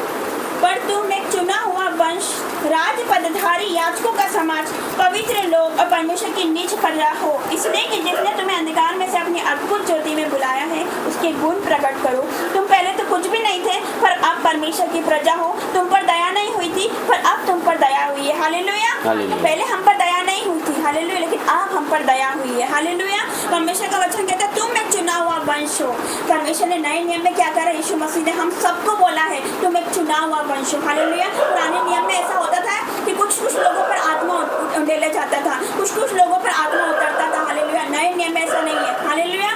पर तुम एक चुना हुआ वंश, राज पदधारी याजकों का समाज, पवित्र लोग और परमेश्वर की निज प्रजा हो, इसलिए कि जिसने तुम्हें अंधकार में से अपनी अद्भुत ज्योति में बुलाया है उसके गुण प्रकट करो। तुम पहले तो कुछ भी नहीं थे, पर अब परमेश्वर की प्रजा हो। तुम पर दया नहीं हुई थी, पर अब तुम पर दया हुई है। हालेलुया। पहले हम पर दया नहीं हुई थी, हालेलुया, लेकिन अब हम पर दया हुई है। हालेलुया। परमेश्वर का वचन कहता है तुम एक चुना हुआ वंश हो। परमेश्वर ने नए नियम में क्या करा? यीशु मसीह ने हम सबको बोला है तुम एक चुना हुआ वंश हो। हालेलुया। पुराने नियम में ऐसा होता था कि कुछ लोगों पर आत्मा उंडेला जाता था, कुछ लोगों पर आत्मा उतरता था। हालेलुया। नए नियम में ऐसा नहीं है। हालेलुया।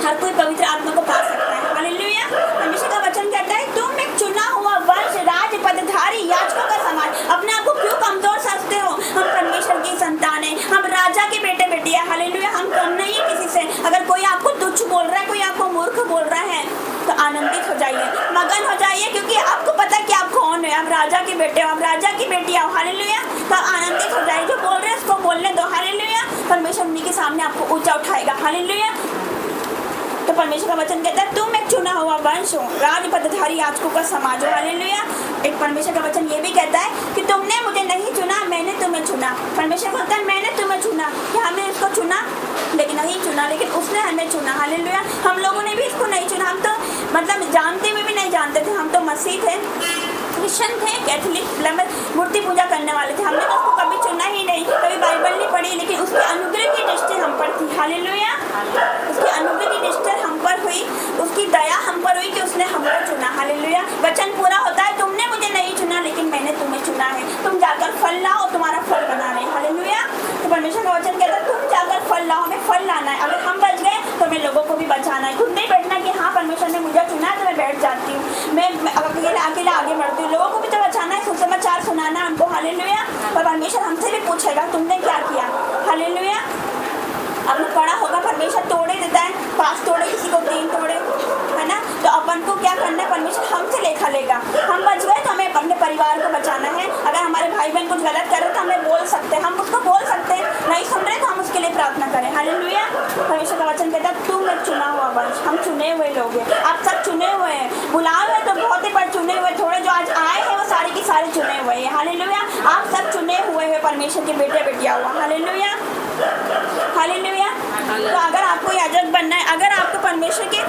हर कोई पवित्र आत्मा को पा सकता है। हालेलुया। परमेश्वर का वचन कहता है तुम एक चुना हुआ वंश, राज पदधारी याजकों का समाज। अपने आप को क्यों कमजोर समझते हो? हम परमेश्वर की संतान है, हम राजा के बेटे बेटियां। हालेलुया। हम कम नहीं है किसी से। अगर कोई आपको तुच्छ बोल रहा है, कोई आपको मूर्ख बोल रहा है, तो आनंदित हो जाइए, मगन हो जाइए, क्योंकि आपको पता है कि आप कौन है, आप राजा के बेटे हो, आप राजा की बेटी हो। हालेलुया। तो आनंदित हो जाइए, जो बोल रहे हैं उसको बोलने दो। हालेलुया। परमेश्वर उन्हीं के सामने आपको ऊंचा उठाएगा। हालेलुया। तो परमेश्वर का वचन कहता है तुम एक चुना हुआ वंश हो, राज पदधारी याजकों का समाज हो। हालेलुया। एक परमेश्वर का वचन ये भी कहता है कि तुमने मुझे नहीं चुना, मैंने तुम्हें चुना। परमेश्वर कहता है मैंने तुम्हें चुना, कि हमने इसको चुना लेकिन नहीं चुना, लेकिन उसने हमें चुना। हालेलुया। हम लोगों ने भी इसको नहीं चुना, हम तो मतलब जानते हुए भी नहीं जानते थे, हम तो मसीह थे, क्रिश्चियन थे, कैथोलिक मूर्ति पूजा करने वाले थे, हमने तो उसको कभी चुना ही नहीं, कभी बाइबल नहीं पढ़ी, लेकिन उसके अनुग्रह की दृष्टि हम पर थी। हालेलुया। उसकी अनुग्रह की दृष्टि हम पर हुई, उसकी दया हम पर हुई कि उसने हमको चुना। हालेलुया। वचन पूरा होता है तुमने मुझे नहीं चुना लेकिन मैंने तुम्हें चुना है, तुम जाकर फल लाओ, तुम्हारा फल बना रहे। हालेलुया। तो परमेश्वर का वचन कहता है तुम जाकर फल लाओ, हमें फल लाना है। अगर हम बच गए तो हमें लोगों को भी बचाना है। खुद नहीं बैठना कि हाँ परमेश्वर ने मुझे चुना है तो मैं बैठ जाती हूँ, मैं अकेला आगे बढ़ती हूँ। लोगों को भी तो बचाना है, सुसमाचार सुनाना है उनको। हालेलुया। और परमेश्वर हमसे भी पूछेगा तुमने क्या किया। हालेलुया। आपने पढ़ा होगा परमेश्वर तोड़े देता है, 5 तोड़े किसी को 3 तोड़े, है ना। तो अपन को क्या करना है, परमेश्वर हमसे लेखा लेगा। हम बच गए तो हमें अपने परिवार को बचाना है। अगर हमारे भाई बहन कुछ गलत कर रहे तो हमें बोल सकते हैं, हम उसको बोल सकते हैं, नहीं सुन रहे तो हम उसके लिए प्रार्थना करें। हालेलुया। परमेश्वर का वचन कहता है तुम एक चुना हुआ वंश, हम चुने हुए लोग हैं, आप सब चुने हुए हैं। बुलाए हुए तो बहुत ही पर चुने हुए, थोड़े जो आज आए हैं वो सारे के सारे चुने हुए हैं। हालेलुया। आप सब चुने हुए हैं परमेश्वर के बेटे बेटिया हुआ। हालेलुया। हालेलुया। तो अगर आपको याजक बनना है, अगर आपको परमेश्वर की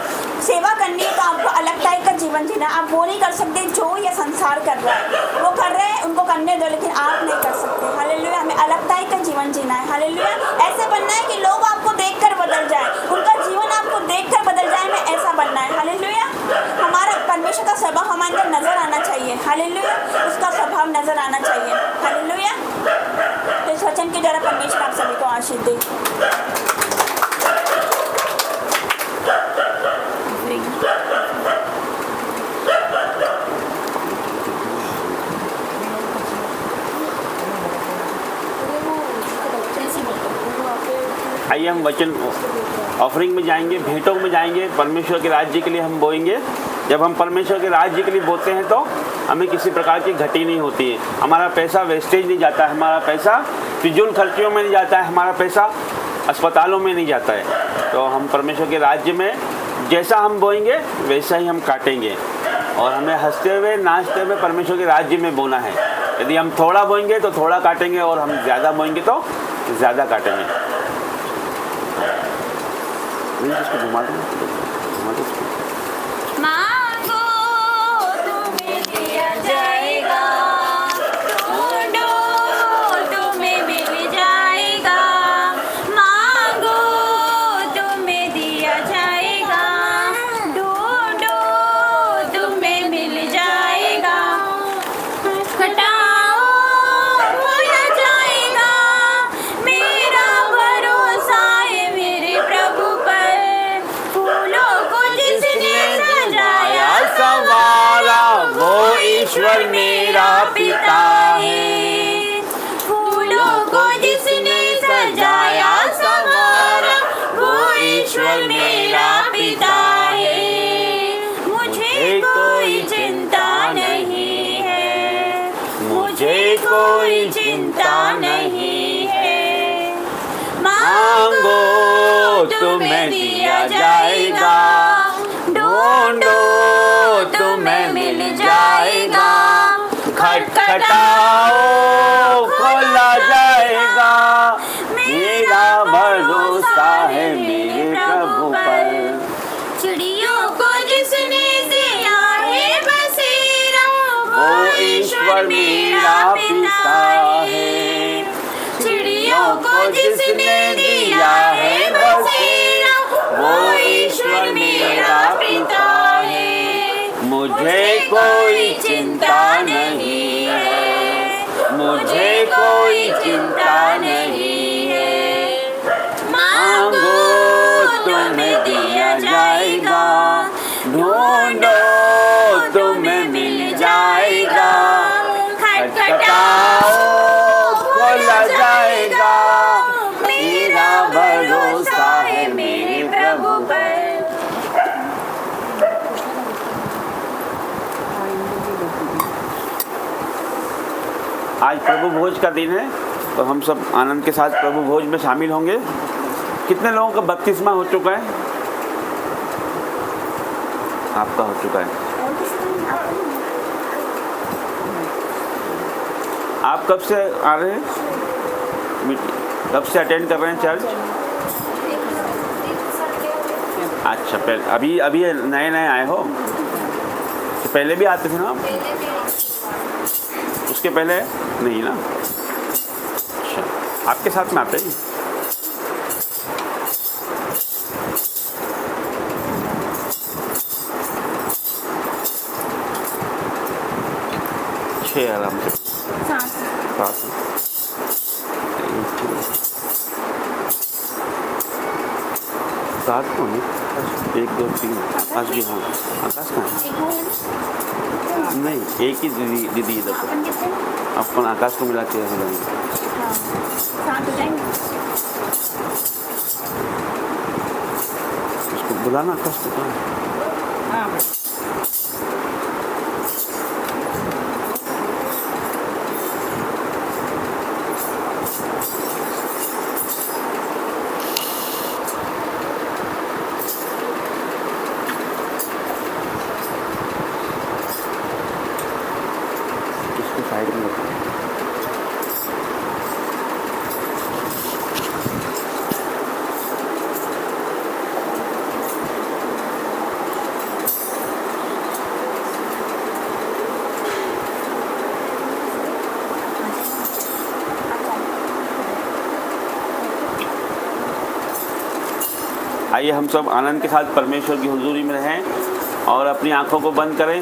सेवा करनी है तो आपको अलग टाइप का जीवन जीना। आप वो नहीं कर सकते जो ये संसार कर रहा है, वो कर रहे हैं उनको करने दो, लेकिन आप नहीं कर सकते। हालेलुया। हमें अलग टाइप का जीवन जीना है। हालेलुया। ऐसे बनना है कि लोग आपको देखकर बदल जाए, उनका जीवन आपको देखकर बदल जाए, हमें ऐसा बनना है। हालेलुया। हमारा परमेश्वर का स्वभाव हमारे अंदर नजर आना चाहिए। हालेलुया। उसका स्वभाव नजर आना चाहिए। हालेलुया। तो इस वचन के द्वारा परमेश्वर आप सभी को आशीष दे। आइए हम वचन ऑफरिंग में जाएंगे, भेंटों में जाएंगे, परमेश्वर के राज्य के लिए हम बोएंगे। जब हम परमेश्वर के राज्य के लिए बोते हैं तो हमें किसी प्रकार की घटी नहीं होती है, हमारा पैसा वेस्टेज नहीं जाता है, हमारा पैसा फिजूल खर्चियों में नहीं जाता है, हमारा पैसा अस्पतालों में नहीं जाता है। तो हम परमेश्वर के राज्य में जैसा हम बोएंगे वैसा ही हम काटेंगे, और हमें हंसते हुए नाचते हुए परमेश्वर के राज्य में बोना है। यदि हम थोड़ा बोएंगे तो थोड़ा काटेंगे, और हम ज़्यादा बोएंगे तो ज़्यादा काटेंगे। मांगो तुम्हें दिया जाएगा, ढूंढो तुम्हें मिल जाएगा। मांगो तुम्हें दिया जाएगा, ढूंढो तुम्हें मिल जाएगा। खटाओ खोला जाएगा, मेरा भरोसा है मेरे प्रभु पर। फूलों को जिसने सजाया संवारा वो ईश्वर मेरा पिता है। फूलों को जिसने सजाया संवारा वो ईश्वर मेरा पिता है। मुझे कोई चिंता नहीं है, मुझे कोई चिंता नहीं है। मांगो तुम्हें दिया जाएगा, ढूंढो तुम्हें मिल जाएगा। खटखटाओ खोला जाएगा, मेरा भरोसा है मेरे प्रभु पर। चिड़ियों को जिसने दिया है बसेरा वो ईश्वर मेरा पिता है। चिड़ियों को जिसने दिया है बसेरा वो ईश्वर मेरा पिता है। मुझे कोई चिंता नहीं है, मुझे कोई चिंता नहीं है। मांगो तुम्हें दिया जाएगा, ढूंढो तुम्हें मिल जाएगा। खटखटाओ खोला जाएगा, मेरा भरोसा आज प्रभु भोज का दिन है, तो हम सब आनंद के साथ प्रभु भोज में शामिल होंगे। कितने लोगों का बपतिस्मा हो चुका है? आपका हो चुका है। आप कब से आ रहे हैं? कब से अटेंड कर रहे हैं चर्च? अच्छा, पहले अभी नए आए हो, तो पहले भी आते थे ना आप? उसके पहले नहीं ना? अच्छा, आपके साथ में आते हैं। आराम से सात को नहीं, 1 2 3 आकाश भी। हाँ, आकाश कहाँ है? नहीं, एक ही दीदी इधर को, अपन आकाश को मिला के हो जाएंगे। उसको बुलाना, आकाश को कहाँ है? साइड में रखो। आइए हम सब आनंद के साथ परमेश्वर की हुजूरी में रहें और अपनी आंखों को बंद करें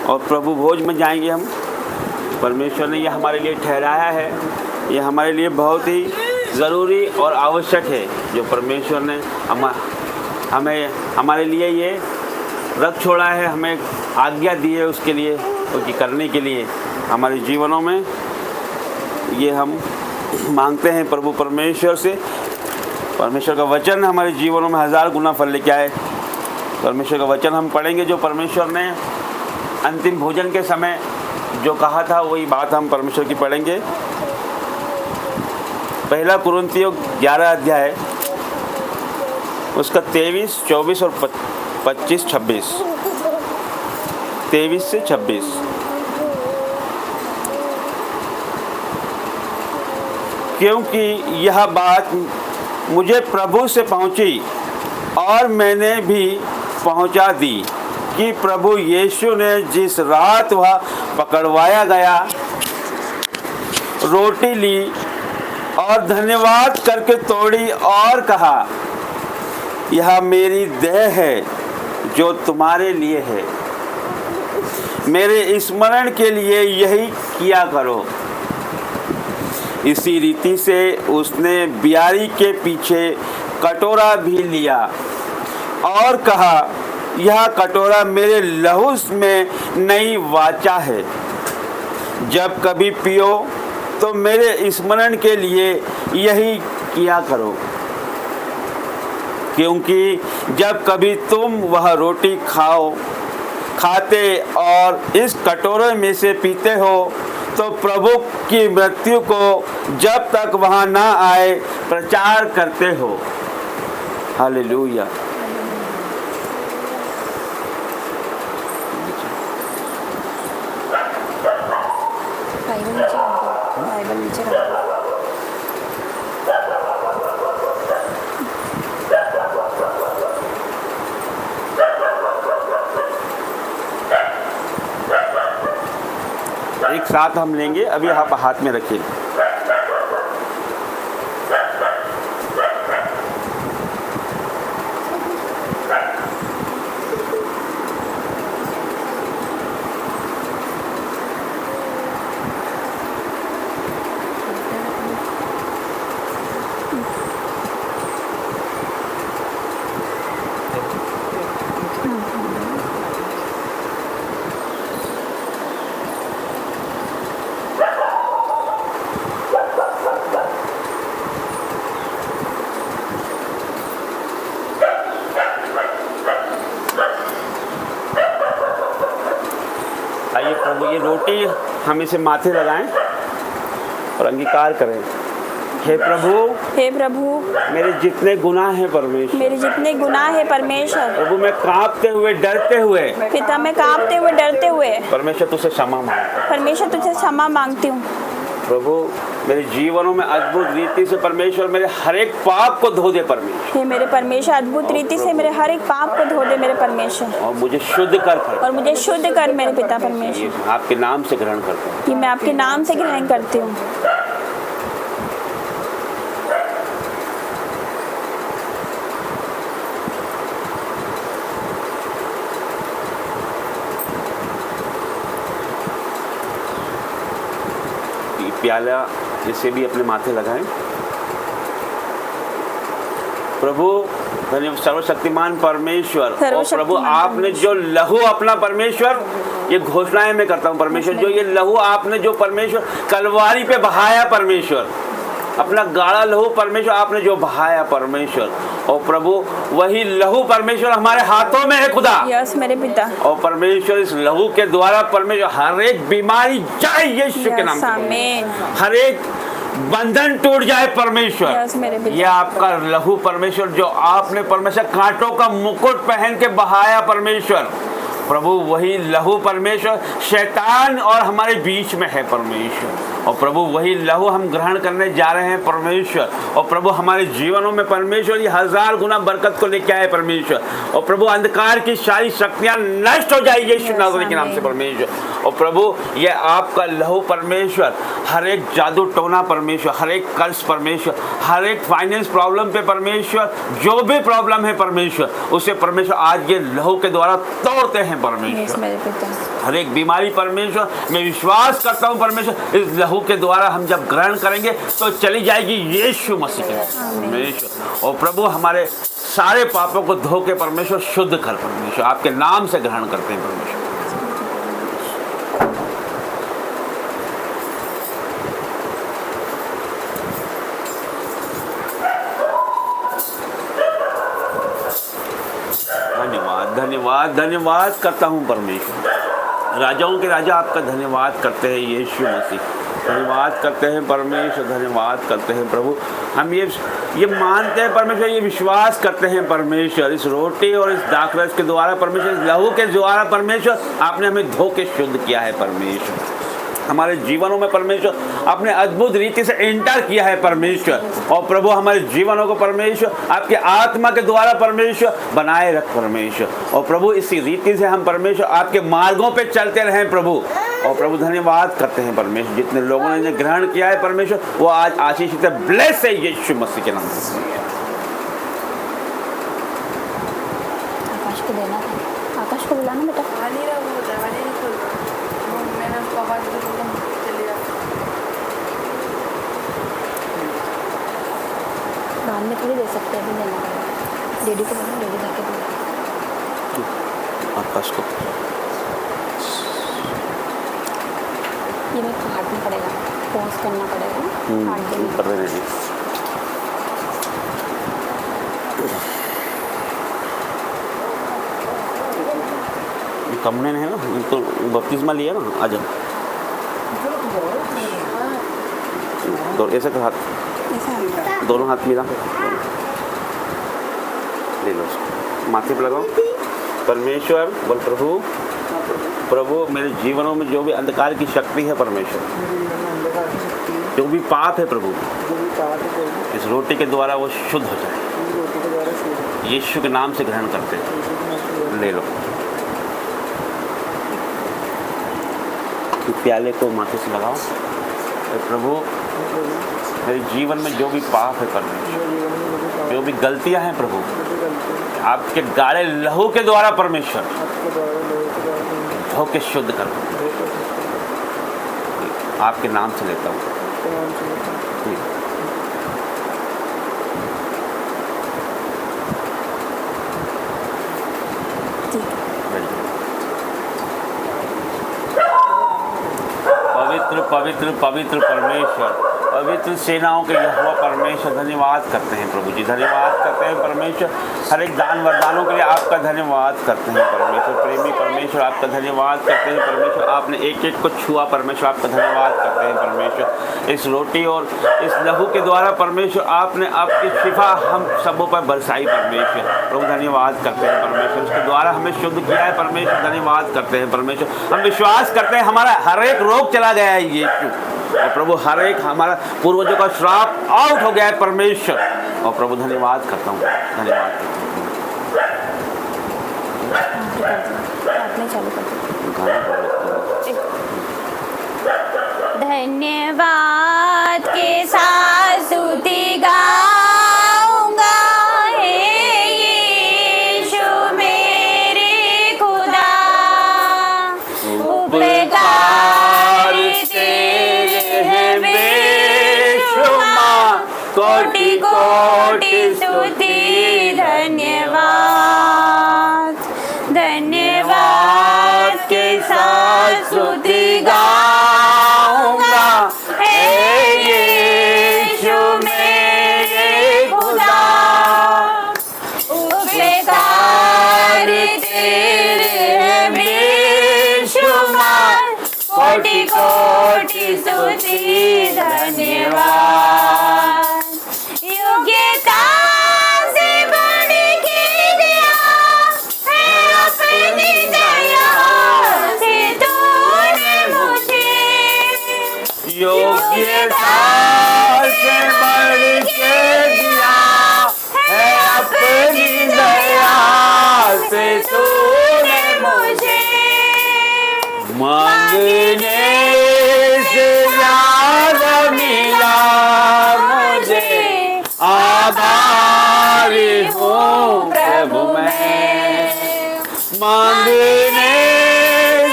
और प्रभु भोज में जाएंगे हम। परमेश्वर ने यह हमारे लिए ठहराया है, यह हमारे लिए बहुत ही ज़रूरी और आवश्यक है। जो परमेश्वर ने हमें हमारे लिए ये रख छोड़ा है, हमें आज्ञा दी है उसके लिए, उसकी करने के लिए हमारे जीवनों में। ये हम मांगते हैं प्रभु परमेश्वर से। परमेश्वर का वचन हमारे जीवनों में 1000 गुना फल लेके आए। परमेश्वर का वचन हम पढ़ेंगे, जो परमेश्वर ने अंतिम भोजन के समय जो कहा था वही बात हम परमेश्वर की पढ़ेंगे। पहला कुरिन्थियों 11 अध्याय, उसका 23, 24 और 25, 26, 23 से 26। क्योंकि यह बात मुझे प्रभु से पहुंची और मैंने भी पहुंचा दी कि प्रभु यीशु ने जिस रात वह पकड़वाया गया, रोटी ली और धन्यवाद करके तोड़ी और कहा, यह मेरी देह है जो तुम्हारे लिए है, मेरे स्मरण के लिए यही किया करो। इसी रीति से उसने बियारी के पीछे कटोरा भी लिया और कहा, यह कटोरा मेरे लहू में नई वाचा है। जब कभी पियो तो मेरे स्मरण के लिए यही किया करो। क्योंकि जब कभी तुम वह रोटी खाते और इस कटोरे में से पीते हो तो प्रभु की मृत्यु को जब तक वहाँ ना आए प्रचार करते हो। हालेलुया। बाइबल नीचे रखो। एक साथ हम लेंगे, अभी आप हाथ में रखिए। आइए प्रभु, ये रोटी हम इसे माथे लगाएं और अंगीकार करें। हे प्रभु, हे प्रभु, मेरे जितने गुनाह हैं परमेश्वर, मेरे जितने गुनाह है परमेश्वर, प्रभु मैं कांपते हुए डरते हुए पिता मैं कांपते हुए डरते हुए परमेश्वर तुझसे क्षमा मांगता हूं। परमेश्वर तुझसे क्षमा मांगती हूँ। प्रभु मेरे जीवनों में अद्भुत रीति से परमेश्वर मेरे हर एक पाप को धो दे परमेश्वर, हे मेरे परमेश्वर, अद्भुत रीति से मेरे हर एक पाप को धो दे मेरे परमेश्वर, और मुझे शुद्ध कर और मुझे शुद्ध कर मेरे पिता परमेश्वर। ये मैं आपके नाम से ग्रहण करता हूँ। कि मैं आपके नाम से ग्रहण करती हूँ। प्याला जिसे भी अपने माथे लगाएं। प्रभु धन्य सर्वशक्तिमान परमेश्वर, और प्रभु आपने जो लहू अपना परमेश्वर, ये घोषणाएं मैं करता हूँ परमेश्वर, जो ये लहू आपने जो परमेश्वर कलवारी पे बहाया परमेश्वर, अपना गाढ़ा लहू परमेश्वर आपने जो बहाया परमेश्वर, और प्रभु वही लहू परमेश्वर हमारे हाथों में है खुदा। यस मेरे पिता। और परमेश्वर इस लहू के द्वारा परमेश्वर हर एक बीमारी जाए यीशु के नाम से, आमीन। हर एक बंधन टूट जाए परमेश्वर। यस मेरे पिता। ये आपका लहू परमेश्वर जो आपने परमेश्वर कांटों का मुकुट पहन के बहाया परमेश्वर, प्रभु वही लहू परमेश्वर शैतान और हमारे बीच में है परमेश्वर, और प्रभु वही लहू हम ग्रहण करने जा रहे हैं परमेश्वर, और प्रभु हमारे जीवनों में परमेश्वर ये 1000 गुना बरकत को लेके आए परमेश्वर, और प्रभु अंधकार की सारी शक्तियां नष्ट हो जाए यीशु नाज़री के नाम से परमेश्वर, और प्रभु ये आपका लहू परमेश्वर हर एक जादू टोना परमेश्वर, हर एक कर्ज परमेश्वर, हर एक फाइनेंस प्रॉब्लम पे परमेश्वर, जो भी प्रॉब्लम है परमेश्वर उसे परमेश्वर आज ये लहू के द्वारा तोड़ते हैं परमेश्वर। मेरे पिता। हर एक बीमारी परमेश्वर मैं विश्वास करता हूँ परमेश्वर इस लहू के द्वारा हम जब ग्रहण करेंगे तो चली जाएगी यीशु मसीह के परमेश्वर, और प्रभु हमारे सारे पापों को धो के परमेश्वर शुद्ध कर परमेश्वर आपके नाम से ग्रहण करते हैं परमेश्वर। धन्यवाद धन्यवाद धन्यवाद करता हूँ परमेश्वर, राजाओं के राजा आपका धन्यवाद करते हैं यीशु मसीह, धन्यवाद करते हैं परमेश्वर, धन्यवाद करते हैं प्रभु। हम ये मानते हैं परमेश्वर, ये विश्वास करते हैं परमेश्वर इस रोटी और इस दाखरस के द्वारा परमेश्वर, इस लहू के द्वारा परमेश्वर आपने हमें धो के शुद्ध किया है परमेश्वर, हमारे जीवनों में परमेश्वर आपने अद्भुत रीति से एंटर किया है परमेश्वर, और प्रभु हमारे जीवनों को परमेश्वर आपके आत्मा के द्वारा परमेश्वर बनाए रख परमेश्वर, और प्रभु इसी रीति से हम परमेश्वर आपके मार्गों पे चलते रहें प्रभु। और प्रभु धन्यवाद करते हैं परमेश्वर, जितने लोगों ने ग्रहण किया है परमेश्वर वो आज आशीषित है, ब्लेस है यीशु मसीह के नाम से। आकाश को देना था, आकाश को बुलाना बेटा। बाद में थोड़ी दे सकते हैं, अभी देना पड़ेगा। डैडी को बोलो, डैडी जाके दो आकाश को ये मैं काटना पड़ेगा, पॉज करना पड़ेगा, काट देना। कर रहे हैं कमने है ना, तो बपतिस्मा लिया ना, आ जाओ तो ऐसे कर हाथ, दोनों हाथ मिला ले लो, माथे पे लगाओ। परमेश्वर बोल प्रभु, प्रभु मेरे जीवनों में जो भी अंधकार की शक्ति है परमेश्वर, जो भी पाप है प्रभु इस रोटी के द्वारा वो शुद्ध हो जाए, यीशु के नाम से ग्रहण करते हैं। ले लो प्याले को माथे से लगाओ। प्रभु मेरे जीवन में जो भी पाप है परमेश्वर, जो भी गलतियां हैं प्रभु आपके गाढ़े लहू के द्वारा परमेश्वर धो के शुद्ध कर, आपके नाम से लेता हूँ। पवित्र पवित्र पवित्र परमेश्वर पवित्र सेनाओं के यहोवा परमेश्वर धन्यवाद करते हैं प्रभु जी, धन्यवाद करते हैं परमेश्वर। हर एक दान वरदानों के लिए आपका धन्यवाद करते हैं परमेश्वर। प्रेमी परमेश्वर आपका धन्यवाद करते हैं परमेश्वर। आपने एक एक को छुआ परमेश्वर, आपका धन्यवाद करते हैं परमेश्वर। इस रोटी और इस लहू के द्वारा परमेश्वर आपने आपकी शिफा हम सबों पर बरसाई परमेश्वर। प्रभु धन्यवाद करते हैं परमेश्वर। उसके द्वारा हमें शुद्ध किया है परमेश्वर, धन्यवाद करते हैं परमेश्वर। हम विश्वास करते हैं हमारा हर एक रोग चला गया है यीशु, और प्रभु हर एक हमारा पूर्वजों का श्राप आउट हो गया है परमेश्वर। और प्रभु धन्यवाद करता हूँ, धन्यवाद करता हूँ। धन्यवाद के साथ स्तुति गाऊंगा हे यीशु मेरे खुदा, उपकार तेरे हैं बेशुमार, कोटि कोटि स्तुति धन्यवाद। धन्यवाद के साथ स्तुति गाऊंगा हे यीशु मेरे खुदा, उपकार तेरे हैं बेशुमार, कोटि कोटि स्तुति धन्यवाद। योग्यता से बढ़ के दिया है अपनी दया से तूने मुझे, योग्यता से बढ़ के दिया है अपनी दया से तूने मुझे मांगने से ज्यादा मिला मुझे, आभारी हूँ प्रभु मैं। मांगने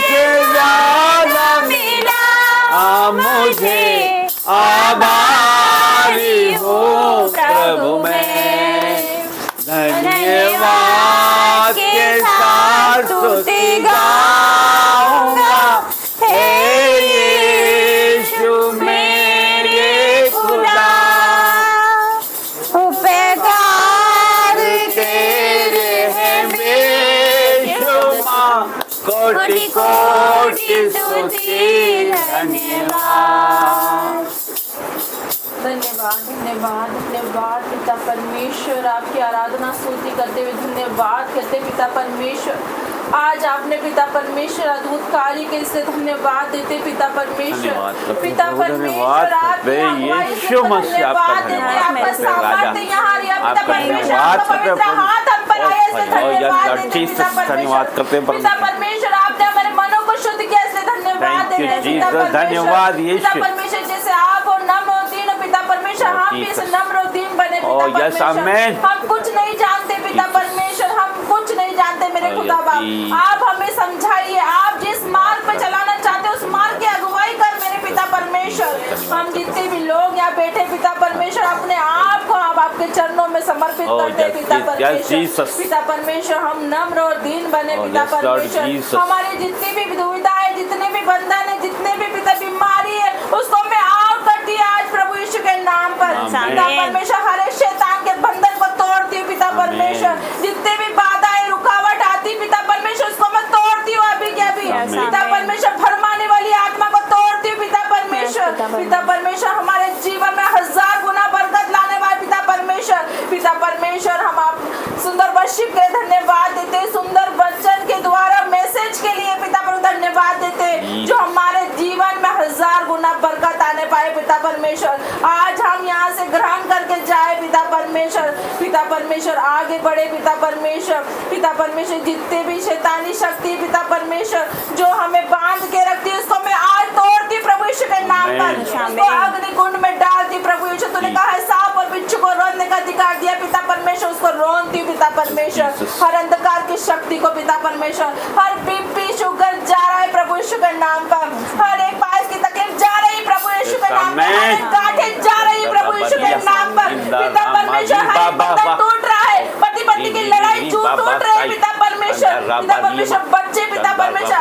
से ज्यादा मिला मुझे, आभारी हूँ प्रभु मैं। धन्यवाद के साथ स्तुति गाऊंगा हे यीशु मेरे खुदा, उपकार तेरे हैं बेशुमार, कोटि कोटि स्तुति धन्यवाद। धन्यवाद धन्यवाद धन्यवाद पिता परमेश्वर, आपकी आराधना स्तुति करते हुए धन्यवाद करते पिता परमेश्वर। आज आपने पिता परमेश्वर अद्भुत कार्य के इससे धन्यवाद देते पिता परमेश्वर। पिता परमेश्वर आपकी यीशु मसीह आपका आपका सामर्थ्य यहाँ रिया पिता परमेश्वर, आपका पवित्र हाथ हम पर आया इसलिए धन्यवाद देते पिता परमेश्वर। पिता परमेश्वर आपने हमारे मनों को शुद्ध किया इसलिए धन्यवाद देते पिता धन्यवाद परमेश्वर। यीशु। पिता परमेश्वर जैसे आप और नम्र और दीन पिता परमेश्वर, हम भी इस नम्र और दीन बने पिता परमेश्वर। हम कुछ नहीं जानते पिता परमेश्वर, हम कुछ नहीं जानते मेरे खुदा बाप। आप हमें समझाइए, आप जिस मार्ग पे चलाना चाहते उस मार्ग की अगुवाई कर मेरे पिता परमेश्वर। हम जितने भी लोग यहाँ बैठे पिता परमेश्वर अपने आप को आप आपके चरणों में समर्पित करते पिता परमेश्वर। पिता परमेश्वर हम नम्र और दीन बने पिता परमेश्वर। हमारी जितनी भी दुविधाएं, जितने भी बंधन है, जितने भी पिता बीमारी है, उसको मैं आउट करती है आज प्रभु यीशु के नाम पर। पिता परमेश्वर हर एक शैतान के बंधन को तोड़ती हूँ पिता परमेश्वर। जितने भी बाधाएं रुकावट आती पिता परमेश्वर उसको मैं तोड़ती हूँ अभी के अभी पिता परमेश्वर। भरमाने वाली आत्मा को तोड़ती हूँ पिता परमेश्वर। पिता परमेश्वर हमारे जीवन में 1000 गुना बरकत लाने वाले पिता परमेश्वर। पिता परमेश्वर हम आप सुंदर वर्शिप के धन्यवाद देते, सुंदर वचन के द्वारा मैसेज के लिए पिता पर धन्यवाद देते जो हमारे जीवन में 1000 गुना बरकत आने पाए पिता परमेश्वर। आज हम यहाँ से ग्रहण करके जाए पिता परमेश्वर। पिता परमेश्वर आगे बढ़े पिता परमेश्वर। पिता परमेश्वर जितने भी शैतानी शक्ति पिता परमेश्वर जो हमें बांध के रखती है उसको मैं आज तोड़ती प्रभु यीशु के नाम पर, उसको अग्नि कुंड में डालती प्रभु यीशु। तूने कहा है सांप और बिच्छू को रोकने का अधिकार दिया पिता परमेश्वर, उसको रोकती पिता परमेश्वर। हर अंधकार की शक्ति को पिता परमेश्वर, हर बीपी शुगर जा रहा है प्रभु यीशु के नाम पर, हर एक पास की तकलीफ जा रही प्रभु यीशु के नाम पर, हर एक गांठें जा रही प्रभु यीशु के नाम पर पिता परमेश्वर। हर एक बंधन टूट रहा है, पति पत्नी की लड़ाई टूट रही है पिता परमेश्वर। पिता परमेश्वर बच्चे पिता परमेश्वर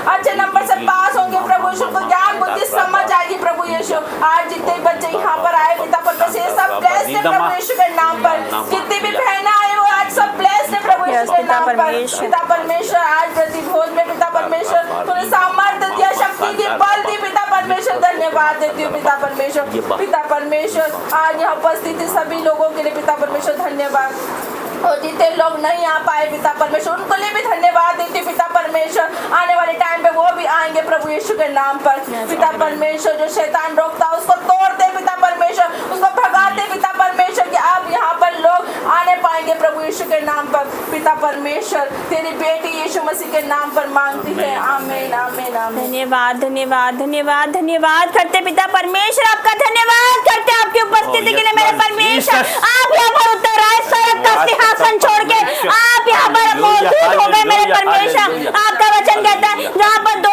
अच्छे नंबर से पास होंगे प्रभु यीशु, को ज्ञान बुद्धि समझ आएगी प्रभु यीशु। आज जितने बच्चे यहाँ पर आए पिता परमेश्वर सब ब्लेस्ड है प्रभु यीशु के नाम पर। जितनी भी बहनें आए वो आज सब ब्लेस्ड है प्रभु यीशु के नाम पर। पिता परमेश्वर आज प्रति भोज में पिता परमेश्वर तूने सामर्थ्य दिया, शक्ति की बल दी पिता परमेश्वर, धन्यवाद देती हूँ पिता परमेश्वर। पिता परमेश्वर आज यहाँ उपस्थित सभी लोगों के लिए पिता परमेश्वर धन्यवाद। और जितने लोग नहीं आ पाए पिता परमेश्वर उनको लिए भी धन्यवाद देती हूँ पिता परमेश्वर। आने वाले टाइम पे वो भी आएंगे प्रभु यीशु के नाम पर। पिता परमेश्वर जो शैतान रोकता उसको तोड़ते पिता परमेश्वर, उसको भगाते पिता परमेश्वर कि आप यहाँ पर लोग आने पाएंगे प्रभु यीशु के नाम पर। पिता परमेश्वर तेरी बेटी यीशु मसीह के नाम पर मांगती है, आमीन आमीन आमीन। धन्यवाद धन्यवाद धन्यवाद धन्यवाद करते पिता परमेश्वर, आपका धन्यवाद करते आपकी उपस्थिति के लिए मेरे परमेश्वर। आप यहाँ पर उतर आए स्वर्ग का सिंहासन छोड़ के, आप यहाँ पर मौजूद हो गए मेरे परमेश्वर। आपका वचन कहता है जहाँ पर दो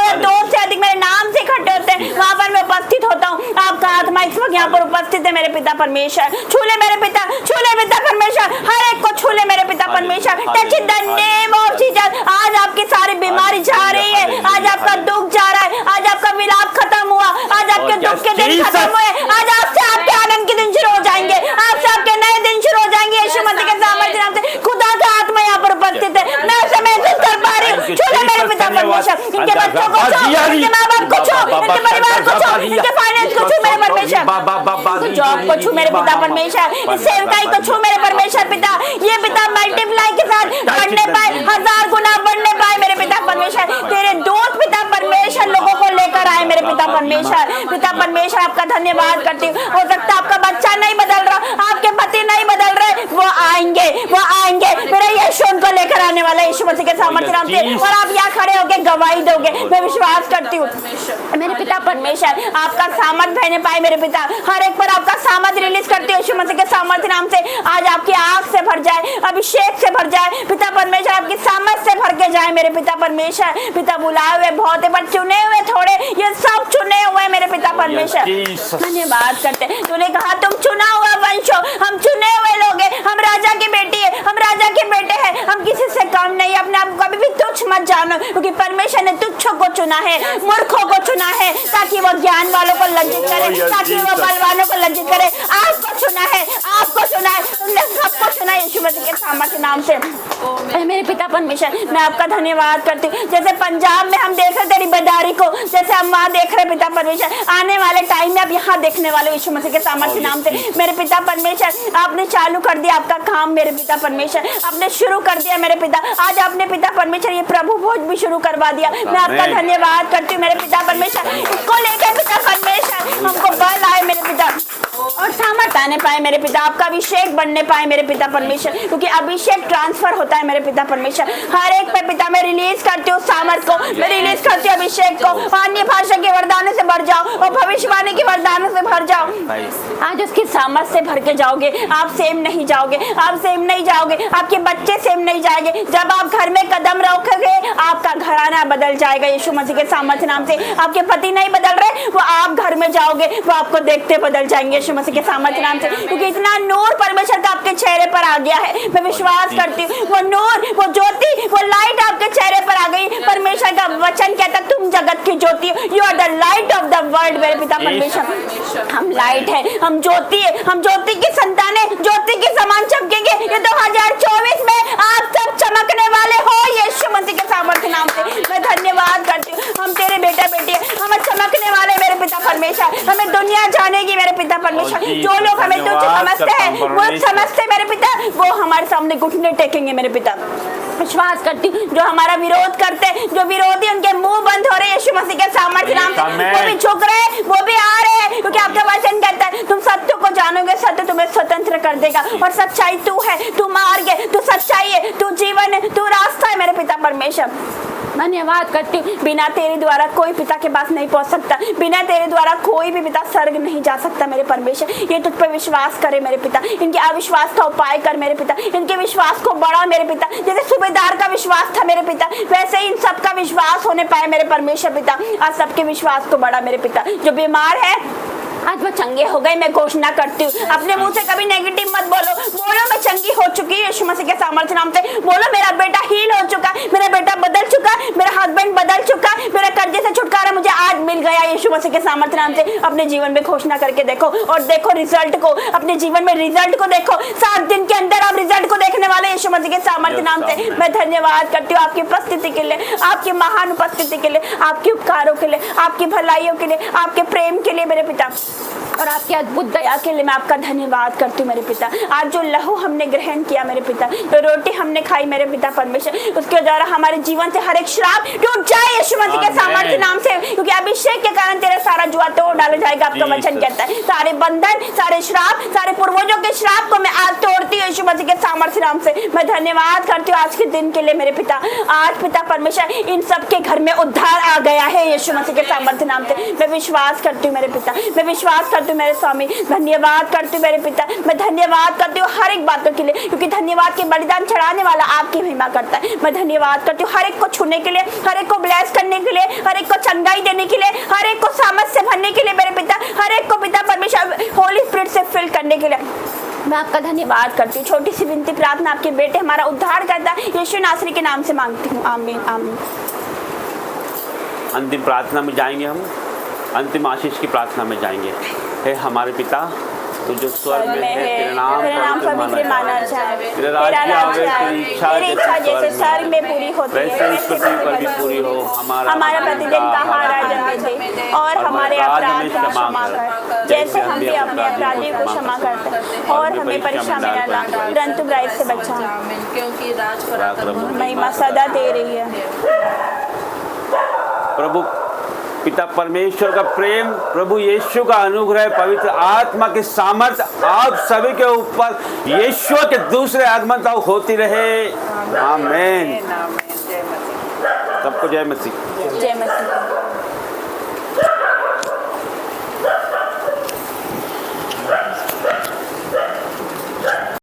से अधिक मेरे नाम से इकट्ठे होते हैं वहाँ पर मैं उपस्थित होता हूँ। आपका आत्मा इस वक्त यहाँ पर उपस्थित है मेरे पिता परमेश्वर। छूले मेरे पिता, छूले पिता परमेश्वर, हर एक को छूले मेरे पिता परमेश्वर। Touch in the name of Jesus. आज आपकी सारी बीमारी जा रही है, आज आपका दुख जा रहा है, आज आपका विलाप खत्म हुआ, आज आपके दुख के दिन खत्म हुए, आज आपसे आपके आनंद के दिन शुरू हो जाएंगे, आपसे आपके नए दिन शुरू हो जाएंगे यीशु मसीह के सामर्थ्य नाम से। खुदा का आत्मा यहाँ पर उपस्थित है, मैं उसे महसूस कर पा रही हूँ। छूले मेरे पिता परमेश्वर, इनके बच्चों को छू, इनके माँ बाप को छू, इनके परिवार को छू, इनके फाइनेंस को छू मेरे परमेश्वर, जॉब को छू मेरे पिता परमेश्वर, इस सेवकाई को छू मेरे परमेश्वर पिता। ये पिता मल्टीप्लाई के साथ बढ़ने पाए, 1000 गुना बढ़ने पाए मेरे पिता परमेश्वर। तेरे दूत पिता परमेश्वर लोगों को लेकर आए मेरे पिता परमेश्वर। पिता परमेश्वर आपका धन्यवाद करती हूँ। हो सकता है आपका बच्चा नहीं बदल रहा, आपके पति नहीं बदल रहे, वो आएंगे, वो आएंगे। मेरा यीशु उनको लेकर आने वाला यीशु मसीह के सामर्थ्य नाम से। और आप यहाँ खड़े होकर गवाही दोगे, मैं विश्वास करती हूँ मेरे पिता परमेश्वर। आपका सामर्थ बहने पाए मेरे पिता, हर एक पर आपका सामर्थ रिलीज करते यीशु मसीह के सामर्थ्य नाम से। आज आपकी आँख से भर जाए, अभिषेक से भर जाए पिता परमेश्वर, आपकी सामर्थ से भर के जाए मेरे पिता परमेश्वर। पिता बुलाए हुए बहुत है पर चुने हुए थोड़े, ये सब चुने हुए मेरे पिता परमेश्वर। धन्यवाद करते, तूने कहा तुम चुना हुआ वंश हो, हम चुने हुए लोग हैं, हम राजा की बेटी है, हम राजा के बेटे हैं, हम किसी से कम नहीं। अपने आप को कभी भी तुच्छ मत जानो, क्योंकि परमेश्वर ने तुच्छों को चुना है, मूर्खों को चुना है, ताकि वो ज्ञान वालों को लज्जित करे, ताकि वो बलवानों को लज्जित करे। आपको चुना है, आपको चुना है, तुमने सबको चुना है यीशु मसीह के सामर्थ्य नाम से। मेरे पिता परमेश्वर, मैं आपका धन्यवाद करती हूँ। जैसे पंजाब में हम देख रहे तेरी बदारी को, जैसे हम वहाँ देख रहे पिता परमेश्वर, आने वाले टाइम में आप यहाँ देखने वाले यीशु मसीह के सामर्थ्य नाम से। मेरे पिता परमेश्वर, आपने चालू कर दिया आपका काम मेरे पिता परमेश्वर, आपने शुरू कर दिया मेरे पिता। आज आपने पिता परमेश्वर ये प्रभु भोज भी शुरू करवा दिया, मैं आपका धन्यवाद करती हूँ मेरे पिता परमेश्वर। इसको लेकर पिता परमेश्वर हमको बल आए मेरे पिता, और सामर्थ आने पाए मेरे पिता, आपका अभिषेक बनने पाए मेरे पिता परमेश्वर, क्योंकि अभिषेक ट्रांसफर होता है मेरे पिता परमेश्वर। हर एक पे पिता मैं रिलीज करती हूँ सामर्थ को, मैं रिलीज करती हूँ अभिषेक को। अन्य भाषा के वरदानों से भर जाओ और भविष्यवाणी के वरदानों से भर जाओ। आज उसकी सामर्थ से भर के जाओगे, आप सेम नहीं जाओगे, आप सेम नहीं जाओगे, आपके बच्चे सेम नहीं जाएंगे। जब आप घर में कदम रखोगे आपका घराना बदल जाएगा यीशु मसीह के सामर्थ्य नाम से। आपके पति नहीं बदल रहे, वो आप घर में जाओगे वो आपको देखते बदल जाएंगे यीशु मसीह के सामर्थ्य नाम से, क्योंकि इतना नूर परमेश्वर का आपके चेहरे पर आ गया है। मैं विश्वास करती हूँ वो नूर, वो ज्योति, वो लाइट आपके चेहरे पर आ गई। परमेश्वर का वचन कहता तुम जगत की ज्योति हो, you are the light of the world मेरे पिता परमेश्वर। हम लाइट है, हम ज्योति है, हम ज्योति की संतान है, ज्योति के समान चमकेंगे। ये 2024 में आप सब चमकने वाले हो यीशु मसीह के सामर्थ्य नाम से। मैं धन्यवाद करती हूँ, हम तेरे बेटा बेटी है, हम चमकने वाले मेरे पिता परमेश्वर। हमें दुनिया जानेगी मेरे पिता परमेश्वर। जो लोग हमें तुच्छ समझते हैं, वो समझते मेरे पिता, वो हमारे सामने घुटने टेकेंगे मेरे पिता। विश्वास करती हूँ जो हमारा विरोध करते, जो विरोधी उनके मुंह बंद हो रहे हैं यीशु मसीह के सामर्थ्य नाम से। वो भी झुक रहे हैं, वो भी आ रहे हैं, क्योंकि आपका वचन कहता है तुम सत्य को जानोगे, सत्य तुम्हें स्वतंत्र कर देगा। और सच्चाई तू है, तू मार्ग है, तू सच्चाई है, तू जीवन है, तू रास्ता है मेरे पिता परमेश्वर। धन्यवाद करती हूँ, बिना तेरे द्वारा कोई पिता के पास नहीं पहुंच सकता, बिना तेरे द्वारा कोई भी पिता स्वर्ग नहीं जा सकता मेरे परमेश्वर। ये तुझ पर विश्वास करे मेरे पिता, इनके अविश्वास का उपाय कर मेरे पिता, इनके विश्वास को बढ़ा मेरे पिता। जैसे सूबेदार का विश्वास था मेरे पिता, वैसे इन सबका विश्वास होने पाए मेरे परमेश्वर पिता। आज सबके विश्वास को बढ़ा मेरे पिता। जो बीमार है आज वो चंगे हो गए, मैं घोषणा करती हूँ। अपने मुंह से कभी नेगेटिव मत बोलो, बोलो मैं चंगी हो चुकी हूँ यीशु मसीह के सामर्थ्य नाम से। बोलो मेरा बेटा हील हो चुका है, मेरा बेटा बदल चुका है, मेरा हस्बैंड बदल चुका है, मेरा कर्जे से छुटकारा मुझे आज मिल गया यीशु मसीह के सामर्थ्य नाम से। अपने जीवन में घोषणा करके देखो और देखो रिजल्ट को, अपने जीवन में रिजल्ट को देखो। 7 दिन के अंदर आप रिजल्ट को देखने वाले यीशु मसीह के सामर्थ्य नाम से। मैं धन्यवाद करती हूँ आपकी उपस्थिति के लिए, आपकी महान उपस्थिति के लिए, आपके उपकारों के लिए, आपकी भलाइयों के लिए, आपके प्रेम के लिए मेरे पिता, और आपकी अद्भुत दया के लिए मैं आपका धन्यवाद करती हूँ मेरे पिता। आज जो लहू हमने ग्रहण किया मेरे पिता, जो रोटी हमने खाई मेरे पिता परमेश्वर, उसके द्वारा हमारे जीवन से हर एक श्राप टूट जाए यीशु मसीह के सामर्थ्य नाम से, क्योंकि अभिषेक के कारण तेरा सारा जुआ तोड़ डाला जाएगा। आपका वचन कहता है सारे बंधन, सारे श्राप, सारे पूर्वजों के श्राप को मैं आज तोड़ती हूँ यीशु मसीह के सामर्थ्य नाम से। मैं धन्यवाद करती हूँ आज के दिन के लिए मेरे पिता। आज पिता परमेश्वर इन सबके घर में उद्धार आ गया है यीशु मसीह के सामर्थ्य नाम से। मैं विश्वास करती हूँ मेरे पिता, मैं विश्वास करती हूँ मेरे स्वामी। धन्यवाद करती हूँ मेरे पिता, मैं धन्यवाद करती हूँ हर एक बातों के लिए, क्योंकि धन्यवाद के बलिदान चढ़ाने वाला आपकी महिमा करता है। मैं धन्यवाद करती हूँ हर एक को छूने के लिए, हर एक को ब्लेस करने के लिए, हर एक को चंगाई देने के लिए, हर एक को सामर्थ से भरने के लिए मेरे पिता, हर एक को पिता परमेश्वर होली स्पिरिट से फिल करने के लिए मैं आपका धन्यवाद करती हूँ। छोटी सी विनती प्रार्थना आपके बेटे हमारा उद्धार करता है यीशु नासरी के नाम से मांगती हूँ, आमीन आमीन। अंतिम प्रार्थना में जाएंगे हम, अंतिम आशीष की प्रार्थना में जाएंगे। हे हमारे पिता तो जो स्वर्ग में है, तेरा नाम पवित्र माना जाए, तेरा राज्य आवे, तेरी इच्छा जैसे स्वर्ग में पूरी होती है वैसे इस पृथ्वी पर भी पूरी हो। हमारा प्रतिदिन का आहार आज हमें दे, और हमारे अपराध का क्षमा कर जैसे हम भी अपने अपराधियों को क्षमा करते हैं, और हमें परीक्षा में न डाल परंतु बुराई से बचा, क्योंकि राज पराक्रम महिमा सदा दे रही है। प्रभु पिता परमेश्वर का प्रेम, प्रभु यीशु का अनुग्रह, पवित्र आत्मा की सामर्थ्य आप सभी के ऊपर यीशु के दूसरे आगमन तक होती रहे, आमीन। सबको जय मसीह। जय मसीह।